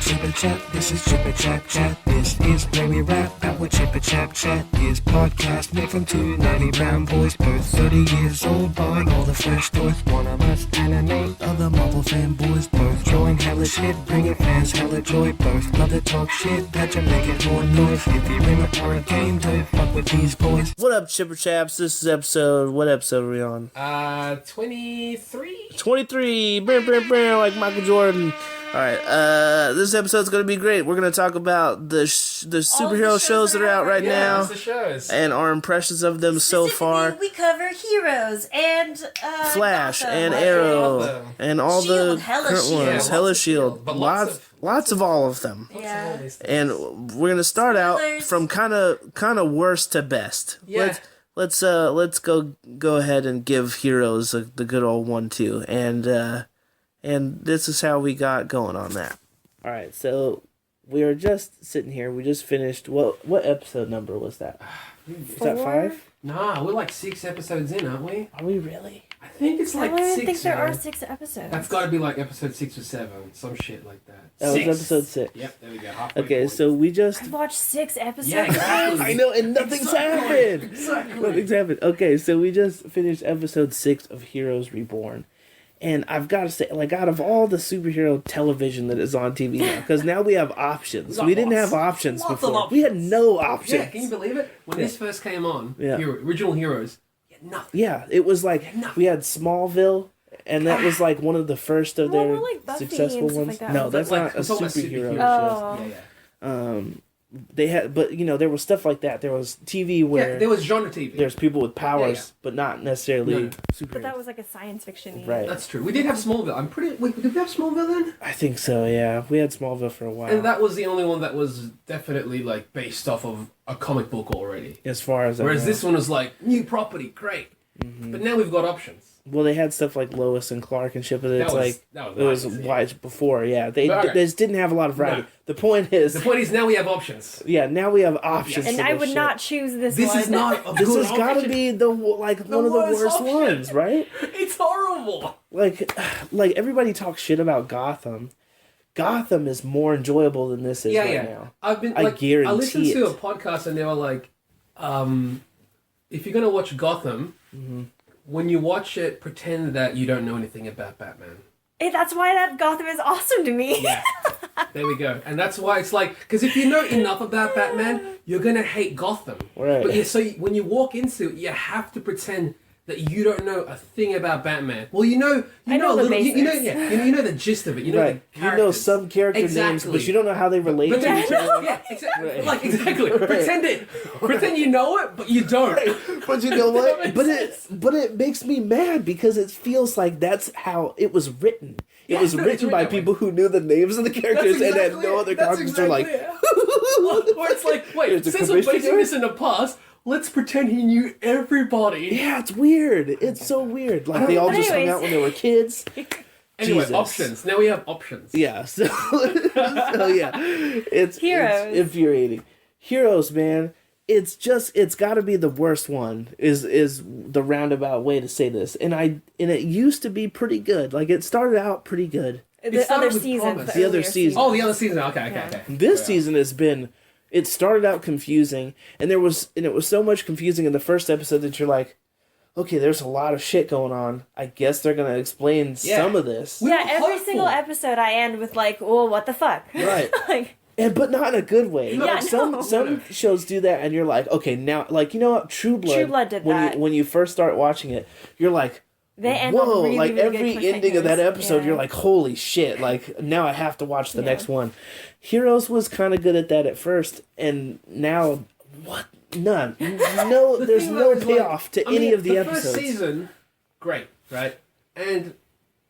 Chip and Chap, this is Chip and Chap Chat. This is where we rap about what Chip and Chap Chat is. Podcast made from two nerdy brown boys, both 30 years old, buying all the fresh toys. One of us anime, other Marvel fanboys, both drawing hella shit, bringing fans hella joy. Both love to talk shit, that you make it more noise. If you're in a horror game, don't fuck with these boys. What up, Chipper Chaps? This is what episode are we on? 23? 23, like Michael Jordan. Alright, this episode's gonna be great. We're gonna talk about the superhero shows that are out right now. The shows. And our impressions of them so far. We cover Heroes and Flash Gotham. and Arrow and all Shield, the hella current Shield. ones. Yeah, Hella lots of Shield. Shield, but Lots of all of them. Yeah. And we're gonna start out Spoilers. from kind of worst to best. Yeah. Let's go ahead and give Heroes the good old 1-2, and this is how we got going on that. All right, so we are just sitting here. We just finished. What episode number was that? Is that 5? Nah, we're like 6 episodes in, aren't we? Are we really? I think it's like I don't 6. think there are man. 6 episodes. That's got to be like episode 6 or 7, some shit like that. That was episode 6. Yep, there we go. Halfway Okay, point. so we just. I've watched 6 episodes. Yeah, exactly. I know, and nothing's happened. Exactly. Nothing's happened. Okay, so we just finished episode 6 of Heroes Reborn. And I've got to say, like, out of all the superhero television that is on TV now, because now we have options. got We didn't lots. have options Lots of before. options. We had no options. Yeah, can you believe it? When this first came on, Yeah. original Heroes, you had nothing. Yeah, it was like, we had Smallville, and that was like one of the first of Well, their more like Buffy successful and stuff ones. like that. No, that's Like, not a I'm talking about superhero superheroes. show. Oh. Yeah. They had, but you know, there was stuff like that. There was TV where Yeah, there was genre TV. there's people with powers, Yeah. but not necessarily No. superheroes. But that was like a science fiction. Right. That's true. We did have Smallville. Wait, did we have Smallville then? I think so. Yeah, we had Smallville for a while. And that was the only one that was definitely like based off of a comic book already. as far as I Whereas know. this one was like new property, great. But now we've got options. Well, they had stuff like Lois and Clark and shit, but it's that it was was nice, yeah. wide before. Yeah, they But, okay. they just didn't have a lot of variety. No. The point is, The point is now we have options. yeah, now we have options. And for I this would shit. not choose this This one. is not a This good has got to option. be one of the worst worst option. ones, right? It's horrible. Like everybody talks shit about Gotham. Gotham is more enjoyable than this is right now. I've been. I Like, guarantee I listened to it. a podcast and they were like, if you're gonna watch Gotham, when you watch it, pretend that you don't know anything about Batman. Hey, that's why that Gotham is awesome to me. Yeah. There we go. And that's why it's like, because if you know enough about Batman, you're going to hate Gotham. Right. But when you walk into it, you have to pretend that you don't know a thing about Batman. Well, you know I know a the little, you know, basics. yeah, you know the gist of it. You know Right. the You know characters. some character names, Exactly. but you don't know how they relate But to then, each other. yeah, exactly. Right. Like, exactly. Right. Pretend it. Pretend you know it, but you don't. But you know That what? makes But it makes me mad because it feels like that's how it was written. It Yeah, was no, it's written written by that way. people who knew the names of the characters and had no other That's characters. They're like, exactly it. Or it's like, wait, Here's the since we're basing commissioner. this in the past, let's pretend he knew everybody. yeah, it's weird. It's so weird. Like they all But just hung anyways. out when they were kids. Anyway, Jesus. options. Now we have options. Yeah. So, so yeah, it's Heroes. infuriating. Heroes, man. It's got to be the worst one. Is the roundabout way to say this? And it used to be pretty good. Like it started out pretty good. The started other with seasons. promise. The other earlier season. Oh, the other season. Okay. This season has been. It started out confusing, and it was so much confusing in the first episode that you're like, okay, there's a lot of shit going on. I guess they're gonna explain Yeah. some of this, We Yeah, were every hopeful. single episode I end with like, well, what the fuck? right? Like, But not in a good way. Yeah, Like no. some shows do that, and you're like, okay, now, like you know what, True Blood. True Blood did when that. when you first start watching it, you're like, they end whoa! on really, Like really every good ending of that cliffhangers. episode, Yeah. you're like, holy shit! Like now I have to watch the Yeah. next one. Heroes was kind of good at that at first, and now what? None. No, The there's thing no though is, payoff like, to any of the episodes. First season, great, right? And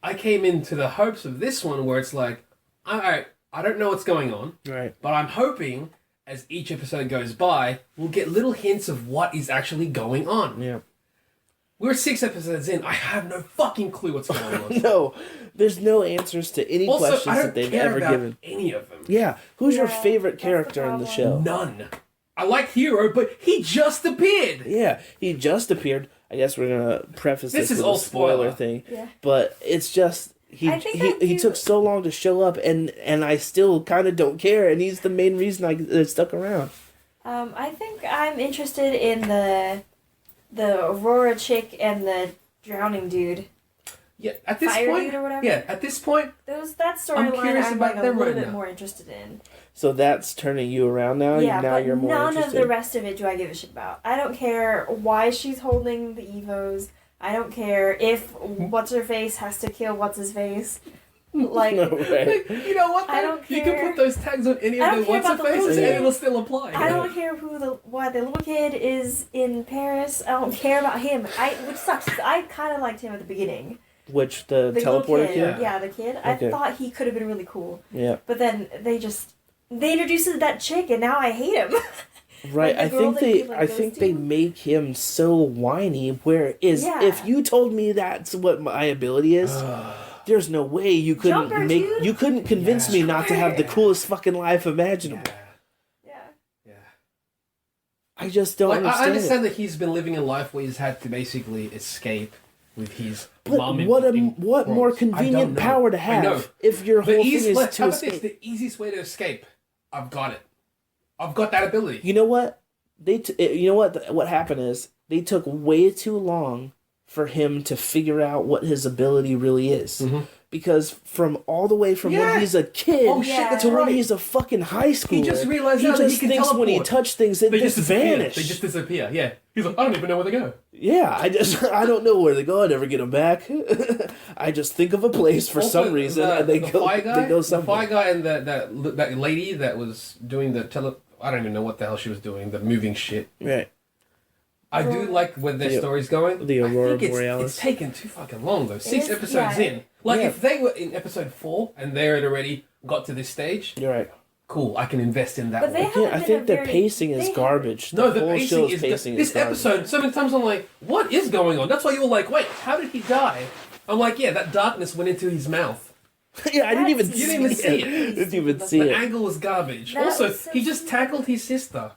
I came into the hopes of this one where it's like, I don't know what's going on, Right. but I'm hoping as each episode goes by, we'll get little hints of what is actually going on. Yeah. We're 6 episodes in. I have no fucking clue what's going on. No, there's no answers to any Also, I questions don't that they've care ever about given. any of them. Yeah. Who's your Yeah, favorite that's the character in the show? problem. None. I like Hero, but he just appeared. Yeah, he just appeared. I guess we're gonna preface This this is with all a spoiler spoiler. thing. Yeah. But it's just I think that he you- took so long to show up, and I still kind of don't care, and he's the main reason I stuck around. I think I'm interested in the Aurora chick and the drowning dude. Yeah, at this Fire point, dude or whatever? yeah, at this point, That storyline curious I'm about like a them little right bit now. more interested in. So that's turning you around now. Yeah, now but you're more none interested. of the rest of it do I give a shit about. I don't care why she's holding the Evos. I don't care if what's her face has to kill what's his face. Like, No, right. you know what? I though? don't You can care. put those tags on any I of don't the care what's about the faces, little and kid. it'll still apply. I don't care why the little kid is in Paris. I don't care about him. Which sucks. 'Cause I kind of liked him at the beginning. Which the little teleporter kid. kid? Yeah, the kid. Okay. I thought he could have been really cool. Yeah. But then they introduced that chick, and now I hate him. Right, Like I the girl think that he, they like, I goes think to? they make him so whiny. Whereas Yeah. if you told me that's what my ability is, there's no way you couldn't Jumper, dude. you couldn't convince me not to have the coolest fucking life imaginable. Yeah, Yeah. yeah. I just don't Like, understand. I understand that he's been living a life where he's had to basically escape with his But mom. what in what more Bronx. I don't convenient know. power to I know. have if your whole The thing easy, is how to about this? escape? The easiest way to escape. I've got it. I've got that ability. You know what? You know what? What happened is they took way too long for him to figure out what his ability really is. Because from all the way from Yeah. when he's a kid Oh shit, that's to when right. he's a fucking high schooler, He just realized he now that he just can thinks when he teleport. touched things, they just disappear. vanish. They just disappear. Yeah. He's like, I don't even know where they go. Yeah, I don't know where they go. I never get them back. I just think of a place for Also, some reason, the, and they the go. Fire guy, They go the somewhere. fire guy and that lady that was doing the I don't even know what the hell she was doing. The moving shit. Right. I do like where their story's going. the Aurora I think Borealis. It's taken too fucking long though. 6 is, episodes yeah. in. Like Yeah. if they were in episode 4 and they had already got to this stage, You're right. cool. I can invest in that But one. they Yeah, I haven't think been the a very- pacing is they garbage. No, the whole pacing show's is pacing this is garbage. episode. So many times I'm like, what is going on? That's why you were like, wait, how did he die? I'm like, yeah, that darkness went into his mouth. Yeah, I didn't even That's- see You didn't even see it. it. Didn't even see The it. angle was garbage. That Also, was so he just stupid. tackled his sister.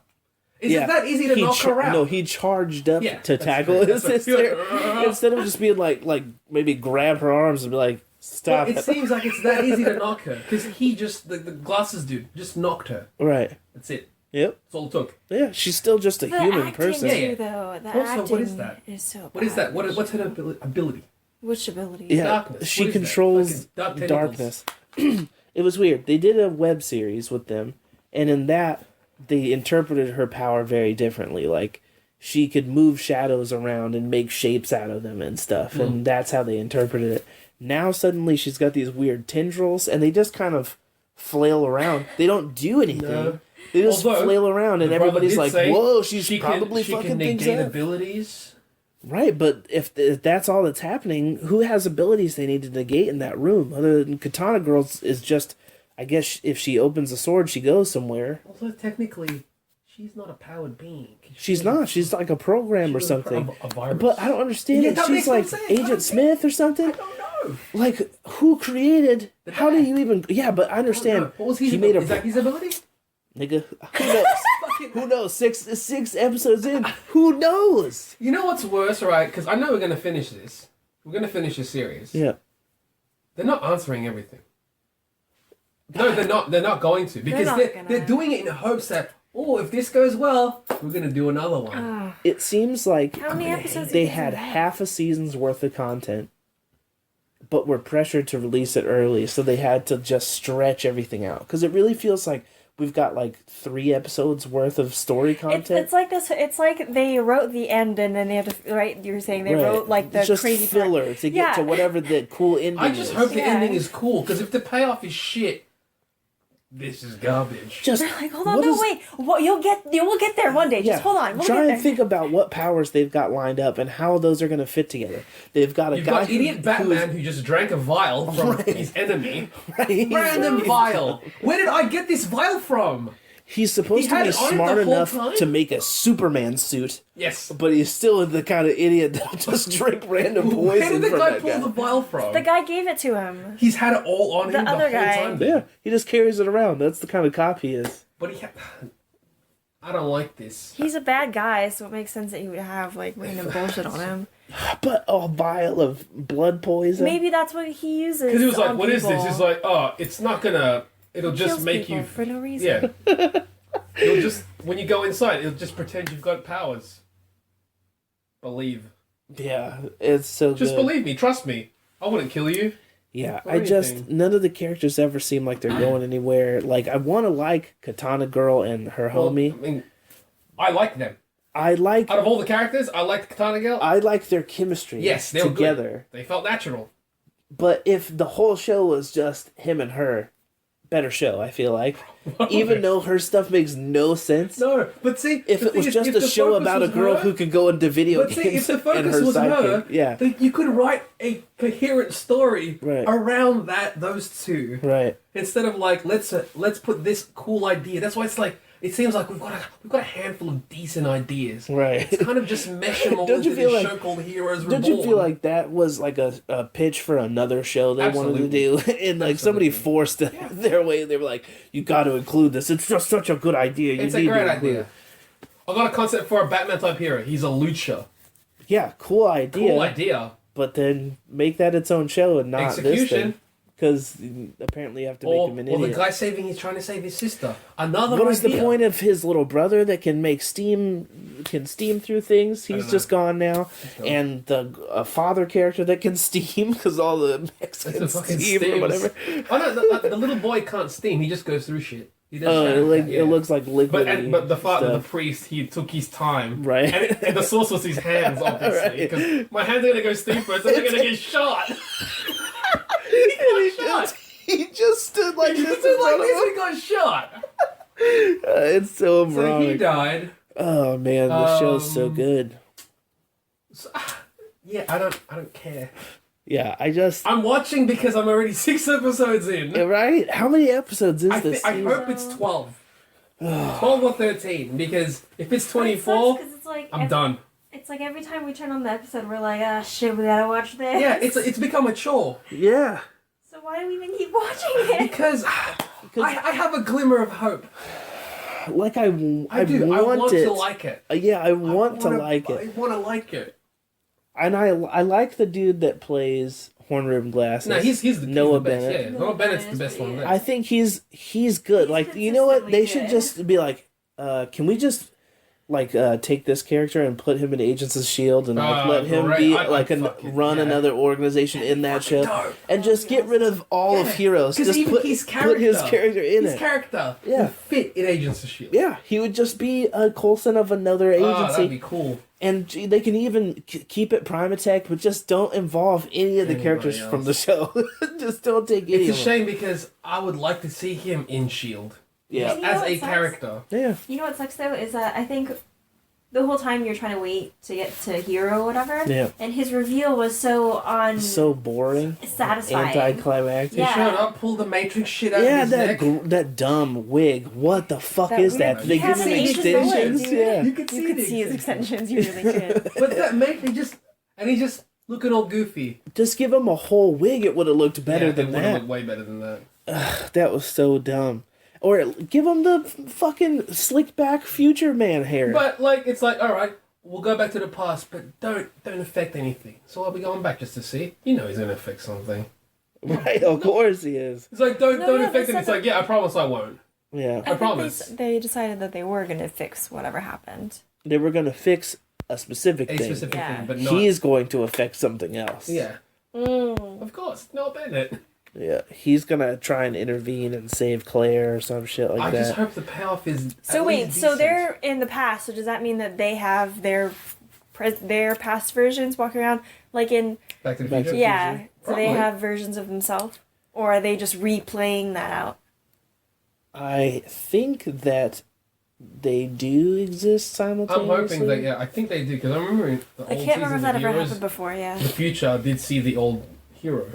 Is Yeah. it that easy to He knock her out? No, he charged up Yeah, to that's tackle right, his that's right. sister instead of just being like maybe grab her arms and be like, stop Well, it it. seems like it's that easy to knock her because he just the glasses dude just knocked her. Right. That's it. Yep. That's all it took. Yeah, she's still just a The human acting person. Yeah, yeah. too, though. The Also, acting what is that? is so bad. What is that? What's her ability? Which ability? Yeah, Darkness. she What is that? controls Like dark tentacles. darkness. It was weird. They did a web series with them, and in that, they interpreted her power very differently. Like, she could move shadows around and make shapes out of them and stuff, and that's how they interpreted it. Now, suddenly, she's got these weird tendrils, and they just kind of flail around. They don't do anything. No. They just Although, flail around, and The brother everybody's did like, say whoa, she's she probably she fucking can things negate up. abilities. Right, but if that's all that's happening, who has abilities they need to negate in that room? Other than Katana Girls is just, I guess if she opens a sword, she goes somewhere. Although technically, she's not a powered being. She's not. She's like a program or She's something. A virus. But I don't understand Yeah, it. that She's makes no like sense. I don't Agent get Smith or something. I don't know. Like, who created? The How do guy. you even? Yeah, but I understand. What was his He made a Is that his ability? nigga. Who knows? Who knows? Six episodes in. Who knows? You know what's worse, right? Because I know we're gonna finish this. We're gonna finish this series. Yeah. They're not answering everything. No, they're not. They're not going to because not they're, gonna. they're doing it in the hopes that if this goes well, we're gonna do another one. It seems like How many episodes? they did had you have? half a season's worth of content, but were pressured to release it early, so they had to just stretch everything out. Because it really feels like we've got like 3 episodes worth of story content. It's like this. It's like they wrote the end and then they have to write. You were saying they Right. wrote like the It's just crazy part. filler to get Yeah. to whatever the cool ending I just is. hope the Yeah. ending is cool because if the payoff is shit, this is garbage. Just They're like, hold on, what no, is- wait. What you will get there one day. Just hold on. We'll Try get and there. think about what powers they've got lined up and how those are going to fit together. They've got a You've guy got idiot Batman who just drank a vial from his enemy. Random vial. Where did I get this vial from? He's supposed He to had be it on it smart the whole enough time? to make a Superman suit, Yes. but he's still the kind of idiot that just drink random poison Where did the from guy that pull guy. the vial from? The guy gave it to him. He's had it all on The him the other whole guy. time. Yeah, he just carries it around. That's the kind of cop he is. But I don't like this. He's a bad guy, so it makes sense that he would have like random bullshit on him. But a vial of blood poison. Maybe that's what he uses. Because he was like, on "What is this?" people. He's like, "Oh, it's not gonna. It'll just Kills make people you for no reason. Yeah. It'll just when you go inside, it'll just pretend you've got powers. Believe. Yeah, it's so Just good. believe me. Trust me. I wouldn't kill you. Yeah, or I just anything. none of the characters ever seem like they're going anywhere. Like I want to like Katana Girl and her Well, homie. I mean, I like them. I like Out of all the characters, I like Katana Girl. I like their chemistry. Yes, they were good. together. They felt natural. But if the whole show was just him and her, better show. I feel like, even though her stuff makes no sense. No, but see, If the it thing was is, just if a the show focus about a was girl her- who could go into video But see, games if the and focus her was her, sidekick, yeah, then you could write a coherent story Right. around those two, right. instead of like let's put this cool idea. That's why it's like it seems like we've got a handful of decent ideas. Right. It's kind of just mesh them all Don't you into feel this like- show called Heroes Reborn. Don't you feel like that was like a pitch for another show they wanted to do? And like somebody forced their way. They were like, "You got to include this. It's just such a good idea. It's you a need great to include idea. it." I got a concept for a Batman type hero. He's a lucha. Yeah, cool idea. Cool idea. But then make that its own show and not Execution. because apparently you have to make him an Or the idiot. guy he's trying to save his sister. Another What is idea. the point of his little brother that can steam through things? He's know. just gone now, gone. and the father character that can steam because all the It's Mexicans a fucking steam or steams. whatever. Oh no, the little boy can't steam. He just goes through shit. He does Oh, that, it looks like liquid. But the father, the priest, he took his time. Right. And the source was his hands, obviously. Right. Because my hands are gonna go steam first, and they're gonna get shot. he just stood like He this stood in like front of this him. and got shot. It's so So wrong. he died. Oh man, the show's so good. So, yeah, I don't care. Yeah, I'm watching because I'm already 6 episodes in. right. How many episodes is this? I season? hope it's 12. 12 or 13, because if it's It 24, sucks 'cause it's like I'm done. It's like every time we turn on the episode, we're like, ah, shit, we gotta watch this. Yeah, it's become a chore. Yeah. So why do we even keep watching it? Because I have a glimmer of hope. Like I I want to it. like it. Yeah, I want to wanna- like I it. want to like it. And I like the dude that plays Horn Rimmed Glasses. No, he's the Noah best. Bennett. Yeah, Noah Bennett's the best one. There. I think he's good. He's Like, you know what? They should consistently just be like, can we just like take this character and put him in Agents of Shield and like let him great. be I'd like fucking- run yeah. another organization in that show dope. and just get rid of all of Heroes. Because Just even put his put his character in his it. character Yeah. would fit in Agents of Shield. Yeah, he would just be a Coulson of another Oh, agency. that'd be cool. And they can even keep it Primatech, but just don't involve any of the Anybody characters else. from the show. Just don't take any It's a of them. shame because I would like to see him in Shield Yeah. You know as what a sucks? character. Yeah. You know what sucks though is that I think the whole time you're trying to wait to get to Hero or whatever, Yeah. and his reveal was so So boring. satisfying. Anticlimactic. Yeah. He showed up, pulled the Matrix shit out Yeah, of his neck. that dumb wig. What the fuck That is weird- that? Did they He give has him an Asian extensions? mullet, dude. Yeah. You could see, You could the see his extensions. extensions. You really could. But that he's just looking all goofy. Just give him a whole wig. It would have looked better Yeah, than it would've that. looked way better than that. That was so dumb. Or give him the fucking slicked back future man hair. But like, it's like, all right, we'll go back to the past, but don't affect anything. So are we going back just to see? You know he's gonna affect something. Right, of course he is. It's like don't No, don't yeah, affect they it. It's said like, yeah, I promise I won't. Yeah. I promise. They decided that they were going to fix whatever happened. They were going to fix a specific A thing. specific Yeah. thing, but not. He's going to affect something else. Yeah, of course, Noah Bennett. Yeah. He's going to try and intervene and save Claire or some shit like I that. just hope the payoff is. So at wait, least so decent. they're in the past. So does that mean that they have their past versions walking around like in Back to the Back to Future. the yeah? So they Probably. have versions of themselves, or are they just replaying that out? I think that they do exist I'm simultaneously. hoping that I think they do because I remember in the I old can't remember seasons if that of ever Heroes, happened before. Yeah. the future I did see the old hero.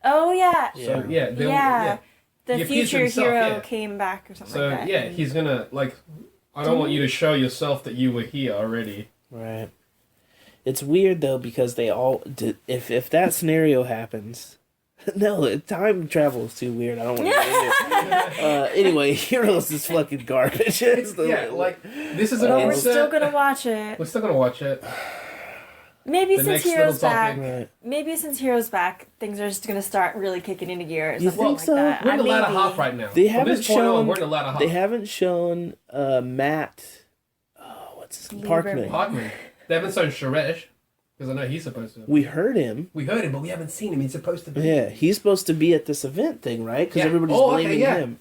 Oh yeah. Yeah. So yeah, they'll- Yeah. The He appears future himself, hero yeah. came back or something So like that. yeah, he's gonna like. I don't want you to show yourself that you were here already. Right. It's weird though because they all did. If that scenario happens, no, time travel is too weird. I don't want to. Anyway, Heroes is fucking garbage. It's the- Yeah, like this is an But we're episode. still gonna watch it. We're still gonna watch it. Maybe The since next Hero's little back, topic. Right. maybe since Hero's back, things are just gonna start really kicking into gear. Or You something think like so? That. We're in the latter Maybe. half right now. They From haven't this point on, shown. we're in the latter half. They haven't shown Matt. Oh, what's his name? Parkman. Parkman. They haven't shown Suresh, because I know he's supposed to. We heard him. We heard him, but we haven't seen him. He's supposed to be. Yeah, he's supposed to be at this event thing, right? Because Yeah. everybody's Oh, okay, blaming yeah. him.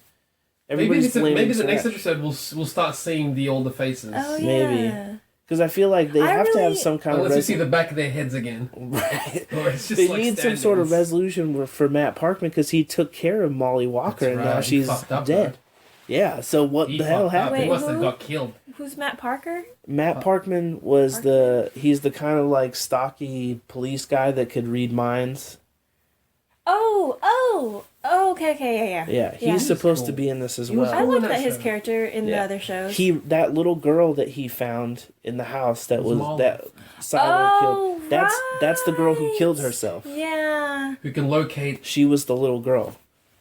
Maybe, Everybody's blaming maybe the next Suresh. episode we'll start seeing the older faces. Oh yeah. Maybe. Because I feel like they I have to have really- some kind Unless of you see the back of their heads again. right. Or it's just They like need some sort of stand-ins. resolution for Matt Parkman because he took care of Molly Walker That's and now right. He she's fucked up, dead. though. Yeah. So what He the hell fucked up. happened? He must have who? got killed. Who's Matt Parker? Matt Parkman was he's the kind of like stocky police guy that could read minds. Oh, okay, yeah. Yeah, he's Yeah. supposed cool. to be in this as He was well. I cool. like in that that his show. character in the Yeah. other shows. That little girl that he found in the house that was Molly. that Silo Oh, killed. That's the girl who killed right. herself. Yeah. Who can locate. She was the little girl.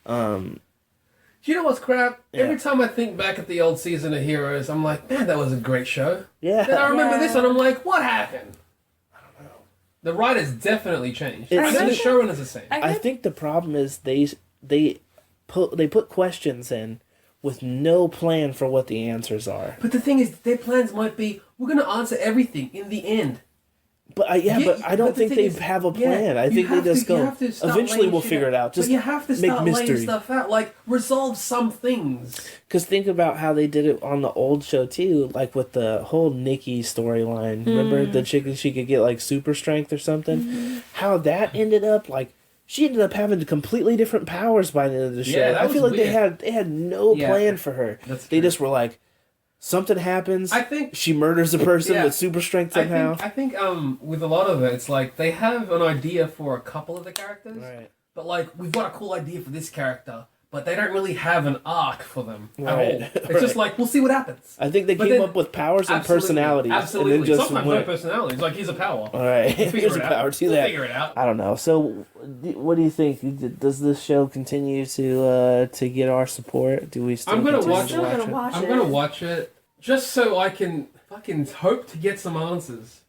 Do you know what's crap? Yeah. Every time I think back at the old season of Heroes, I'm like, man, that was a great show. Then I Yeah. remember Yeah. this and I'm like, what happened? I don't know. The writers definitely changed. It's- And then the I- showrunners the same. I think the problem is they put questions in with no plan for what the answers are. But the thing is, their plans might be, we're going to answer everything in the end. But I don't but the think thing they is, have a yeah, plan. I you think they have just to- you go. have to start Eventually, laying we'll shit figure out. it out. Just but you have to make start mystery. laying stuff out. Like, resolve some things. Because think about how they did it on the old show too, like with the whole Nikki storyline. Remember the chick that she could get like super strength or something? How that ended up like she ended up having completely different powers by the end of the show. Yeah, that I feel was like weird. they had no Yeah. plan for her. That's They true. just were like, something happens. I think- she murders a person Yeah. with super strength somehow. I think with a lot of it, it's like they have an idea for a couple of the characters, Right. but like we've got a cool idea for this character, but they don't really have an arc for them at Right. all. It's just like we'll see what happens. I think they But came then- up with powers and Absolutely. personalities, Absolutely. and then just Sometimes went. no personalities. Like here's a power. All right, We'll figure here's a it out. power to We'll that. figure it out. I don't know. So, what do you think? Does this show continue to get our support? Do we still? I'm gonna continue watch to it. Still gonna it? watch I'm it. gonna watch it just so I can fucking hope to get some answers.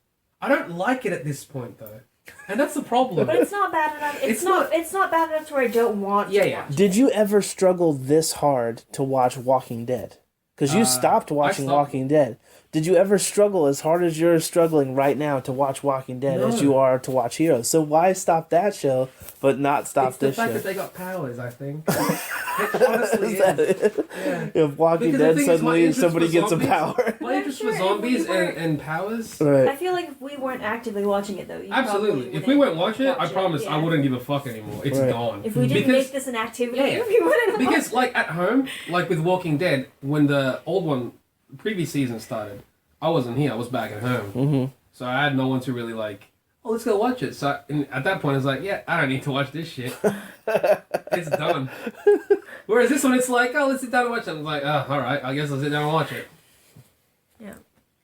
I don't like it at this point though, and that's the problem. But it's not bad enough. It's, It's not. not- It's not bad enough to where I don't want Yeah, to yeah. watch. Did you ever struggle this hard to watch Walking Dead? Because you stopped watching stopped. Walking Dead. Did you ever struggle as hard as you're struggling right now to watch Walking Dead as No. you are to watch Heroes? So why stop that show but not stop It's the this fact show? that they got powers. I think. It honestly is. Yeah. If Walking Because the Dead thing is, my suddenly interest somebody for gets a zombies- power. My interest sure for if we zombies weren't- and powers. I Right. feel like if we weren't actively watching it though, you Absolutely. probably If we wouldn't won't watch it, I promise yeah. I wouldn't give a fuck anymore. It's Right. gone. If we didn't because, make this an activity, Yeah. we wouldn't. because like at home, like with Walking Dead, when the old one, previous season started, I wasn't here. I was back at home, Mm-hmm. so I had no one to really like. Oh, let's go watch it. So at that point, I was like, yeah, I don't need to watch this shit. It's done. Whereas this one, it's like, oh, let's sit down and watch it. I was like, oh, all right, I guess I'll sit down and watch it. Yeah.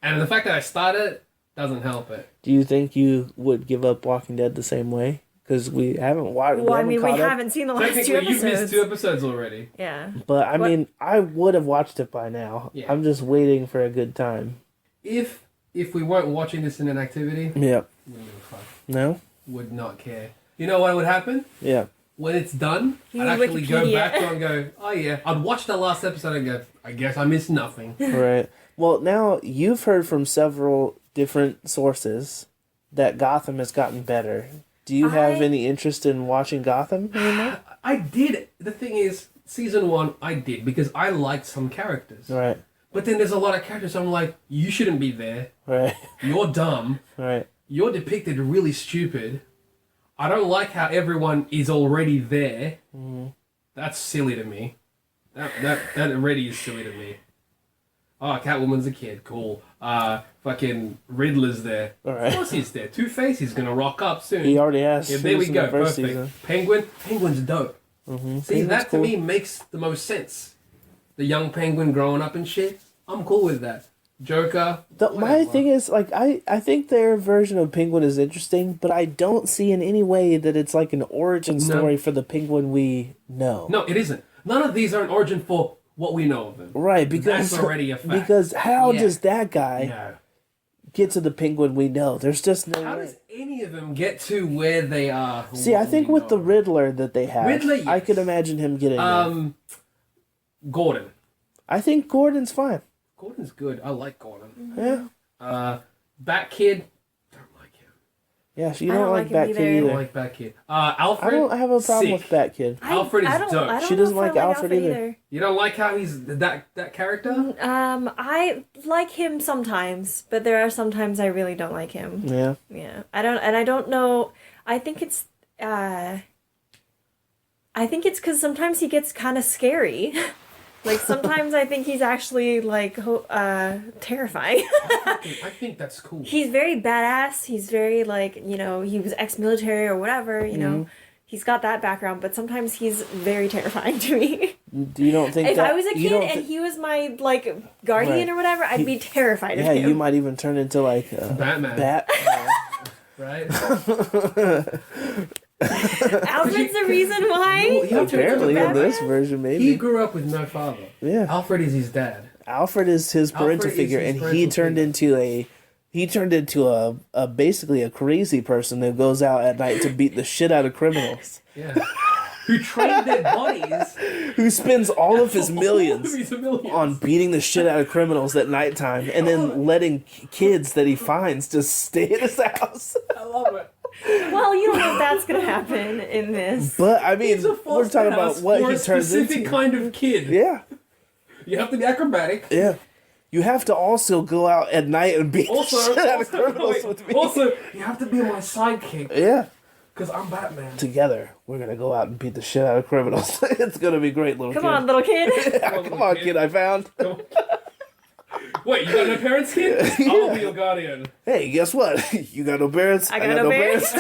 And the fact that I started doesn't help it. Do you think you would give up Walking Dead the same way? Because we haven't watched. Well, I mean, we caught up. haven't seen the last two Technically, you've missed episodes. 2 episodes already. Yeah. But I What- mean, I would have watched it by now. Yeah. I'm just waiting for a good time. If we weren't watching this in an activity, Yep. wouldn't give a fuck. No. Would not care. You know what would happen? Yeah. When it's done, You I'd actually go Wikipedia. back and go, oh yeah, I'd watch the last episode and go, I guess I missed nothing. Right. Well, now you've heard from several different sources that Gotham has gotten better. Do you have I- any interest in watching Gotham anymore? I did. The thing is, season 1, I did because I liked some characters. Right. But then there's a lot of characters I'm like, you shouldn't be there. Right. You're dumb. Right. You're depicted really stupid. I don't like how everyone is already there. That's silly to me. That already is silly to me. Oh, Catwoman's a kid. Cool. Fucking Riddler's there. All Of right. course he's there. Two-Face, he's gonna rock up soon. He already has. Yeah, He there was we in go. the first Perfect. season. Penguin's dope. Mm-hmm. See, that to me makes the most sense. The young Penguin growing up and shit. I'm cool with that. Joker. My whatever. thing is, like, I think their version of Penguin is interesting, but I don't see in any way that it's like an origin story for the Penguin we know. No, it isn't. None of these are an origin for what we know of him. Right, because That's already a fact. Because how Yeah. does that guy No. get to the Penguin we know. There's just no How way. does any of them get to where they are? See, I think with the Riddler that they have, Riddler, yes. I could imagine him getting there. Gordon. I think Gordon's fine. Gordon's good. I like Gordon. Yeah. Bat Kid. Don't like him. Yeah, you I don't don't like like him Bat either. Kid I don't either. like Bat Kid. Alfred. I don't have a problem sick. with Bat Kid. Alfred is dope. I don't She know doesn't if I like Alfred either. You don't like how he's that character? I like him sometimes, but there are sometimes I really don't like him. Yeah. Yeah. I don't know. I think it's because sometimes he gets kind of scary. Like sometimes I think he's actually like terrifying. I think that's cool. He's very badass. He's very like, you know, he was ex-military or whatever, you know. He's got that background, but sometimes he's very terrifying to me. You don't think If that... I was a you kid don't and he was my like guardian Right. or whatever, I'd be terrified of Yeah, him. you might even turn into like... Batman. Right? Alfred's the reason why. Apparently, in Batman? this version, maybe. He grew up with no father. Yeah. Alfred is his dad. Alfred is his parental Alfred is figure, his and parental he turned figure. into a basically a crazy person that goes out at night to beat the shit out of criminals. Yeah. Who trained their bodies Who spends all of his millions He's a million. on beating the shit out of criminals at nighttime, and then letting kids that he finds just stay at his house. I love it. Well, you don't know if that's gonna happen in this. But I mean, He's a we're talking about house what for he a turns specific into. kind of kid. Yeah, You have to be acrobatic. yeah. You have to also go out at night and beat Also, the shit out of also, criminals wait, with me. also, you have to be my sidekick Yeah. because I'm Batman. Together, we're gonna go out and beat the shit out of criminals. It's gonna be great, little Come kid. on, little kid. Come on, kid. I found. Wait, you got no parents, kid? I'll be your guardian. Hey, guess what? You got no parents. I got no parents.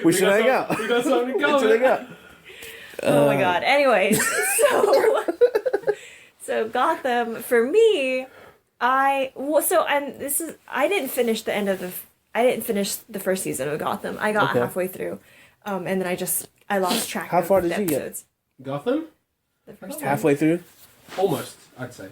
We should hang out. We got something in We should hang common. out. Oh my god. Anyways, so Gotham for me, I didn't finish the first season of Gotham. I got Okay. halfway through, and then I lost track. How of far did the you get? episodes. Gotham? The first one. Halfway through. Almost, I'd say.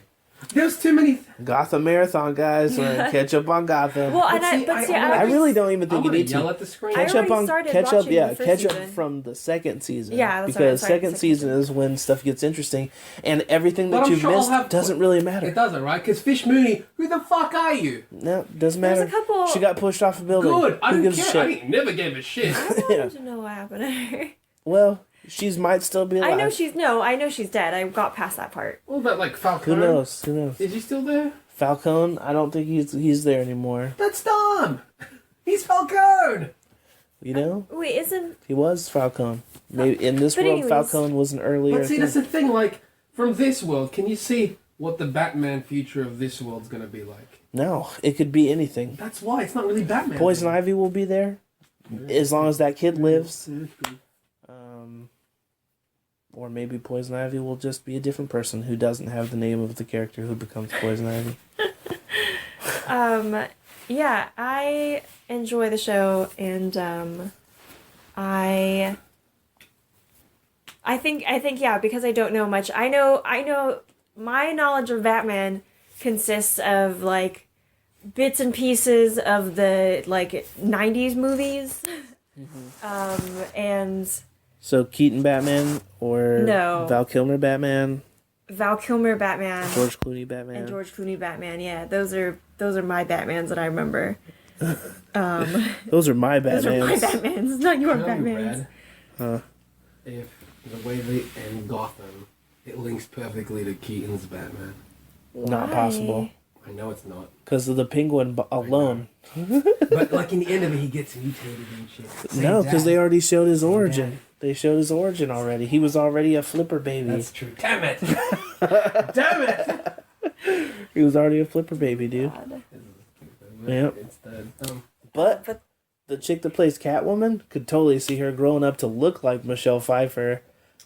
There's too many. Gotham Marathon, guys. We're gonna catch up on Gotham. Well, But see, I I really don't even think I'm you gonna need yell to. at the screen. I Catch up already on started catch up, watching yeah. the first Catch up season. from the second season. Yeah, that's because what I started second the second season is when stuff gets interesting, and everything But that I'm you've sure I'll missed have- doesn't really It matter. doesn't, right? Because Fish Mooney, who the fuck are you? No, doesn't There's matter. a couple- She got pushed off a building. Good. I Who don't gives a care. I shit? didn't, never gave a shit. I wanted to know what happened to her. Well, she's might still be alive. I know she's dead. I got past that part. What about like Falcone? Who knows? Who knows? Is he still there? Falcone, I don't think he's there anymore. That's dumb. He's Falcone. You know, Wait, isn't he was Falcone. Maybe in this But world, anyways- Falcone was an earlier. But see, thing. that's the thing. Like from this world, can you see what the Batman future of this world's gonna be like? No, it could be anything. That's why it's not really Batman. Poison Ivy will be there, as long as that kid lives. Or maybe Poison Ivy will just be a different person who doesn't have the name of the character who becomes Poison Ivy. yeah, I enjoy the show, and I think yeah, because I don't know much. I know my knowledge of Batman consists of like bits and pieces of the like 90s movies. And So Keaton Batman or No. Val Kilmer Batman, Val Kilmer Batman George Clooney Batman. and George Clooney Batman. Yeah, those are my Batmans that I remember. Those are my Those are my Batmans. Batmans, not your That'd be Batmans. rad. If the way they end Gotham, it links perfectly to Keaton's Batman. Not Why? possible I know it's not. because of the Penguin alone. But like in the end of it, he gets mutated and shit. Same No, because dad. they already showed his Same origin. dad. They showed his origin already. He was already a flipper baby. That's true. Damn it! Damn it! He was already a flipper baby, dude. Yep. It's the But the chick that plays Catwoman could totally see her growing up to look like Michelle Pfeiffer.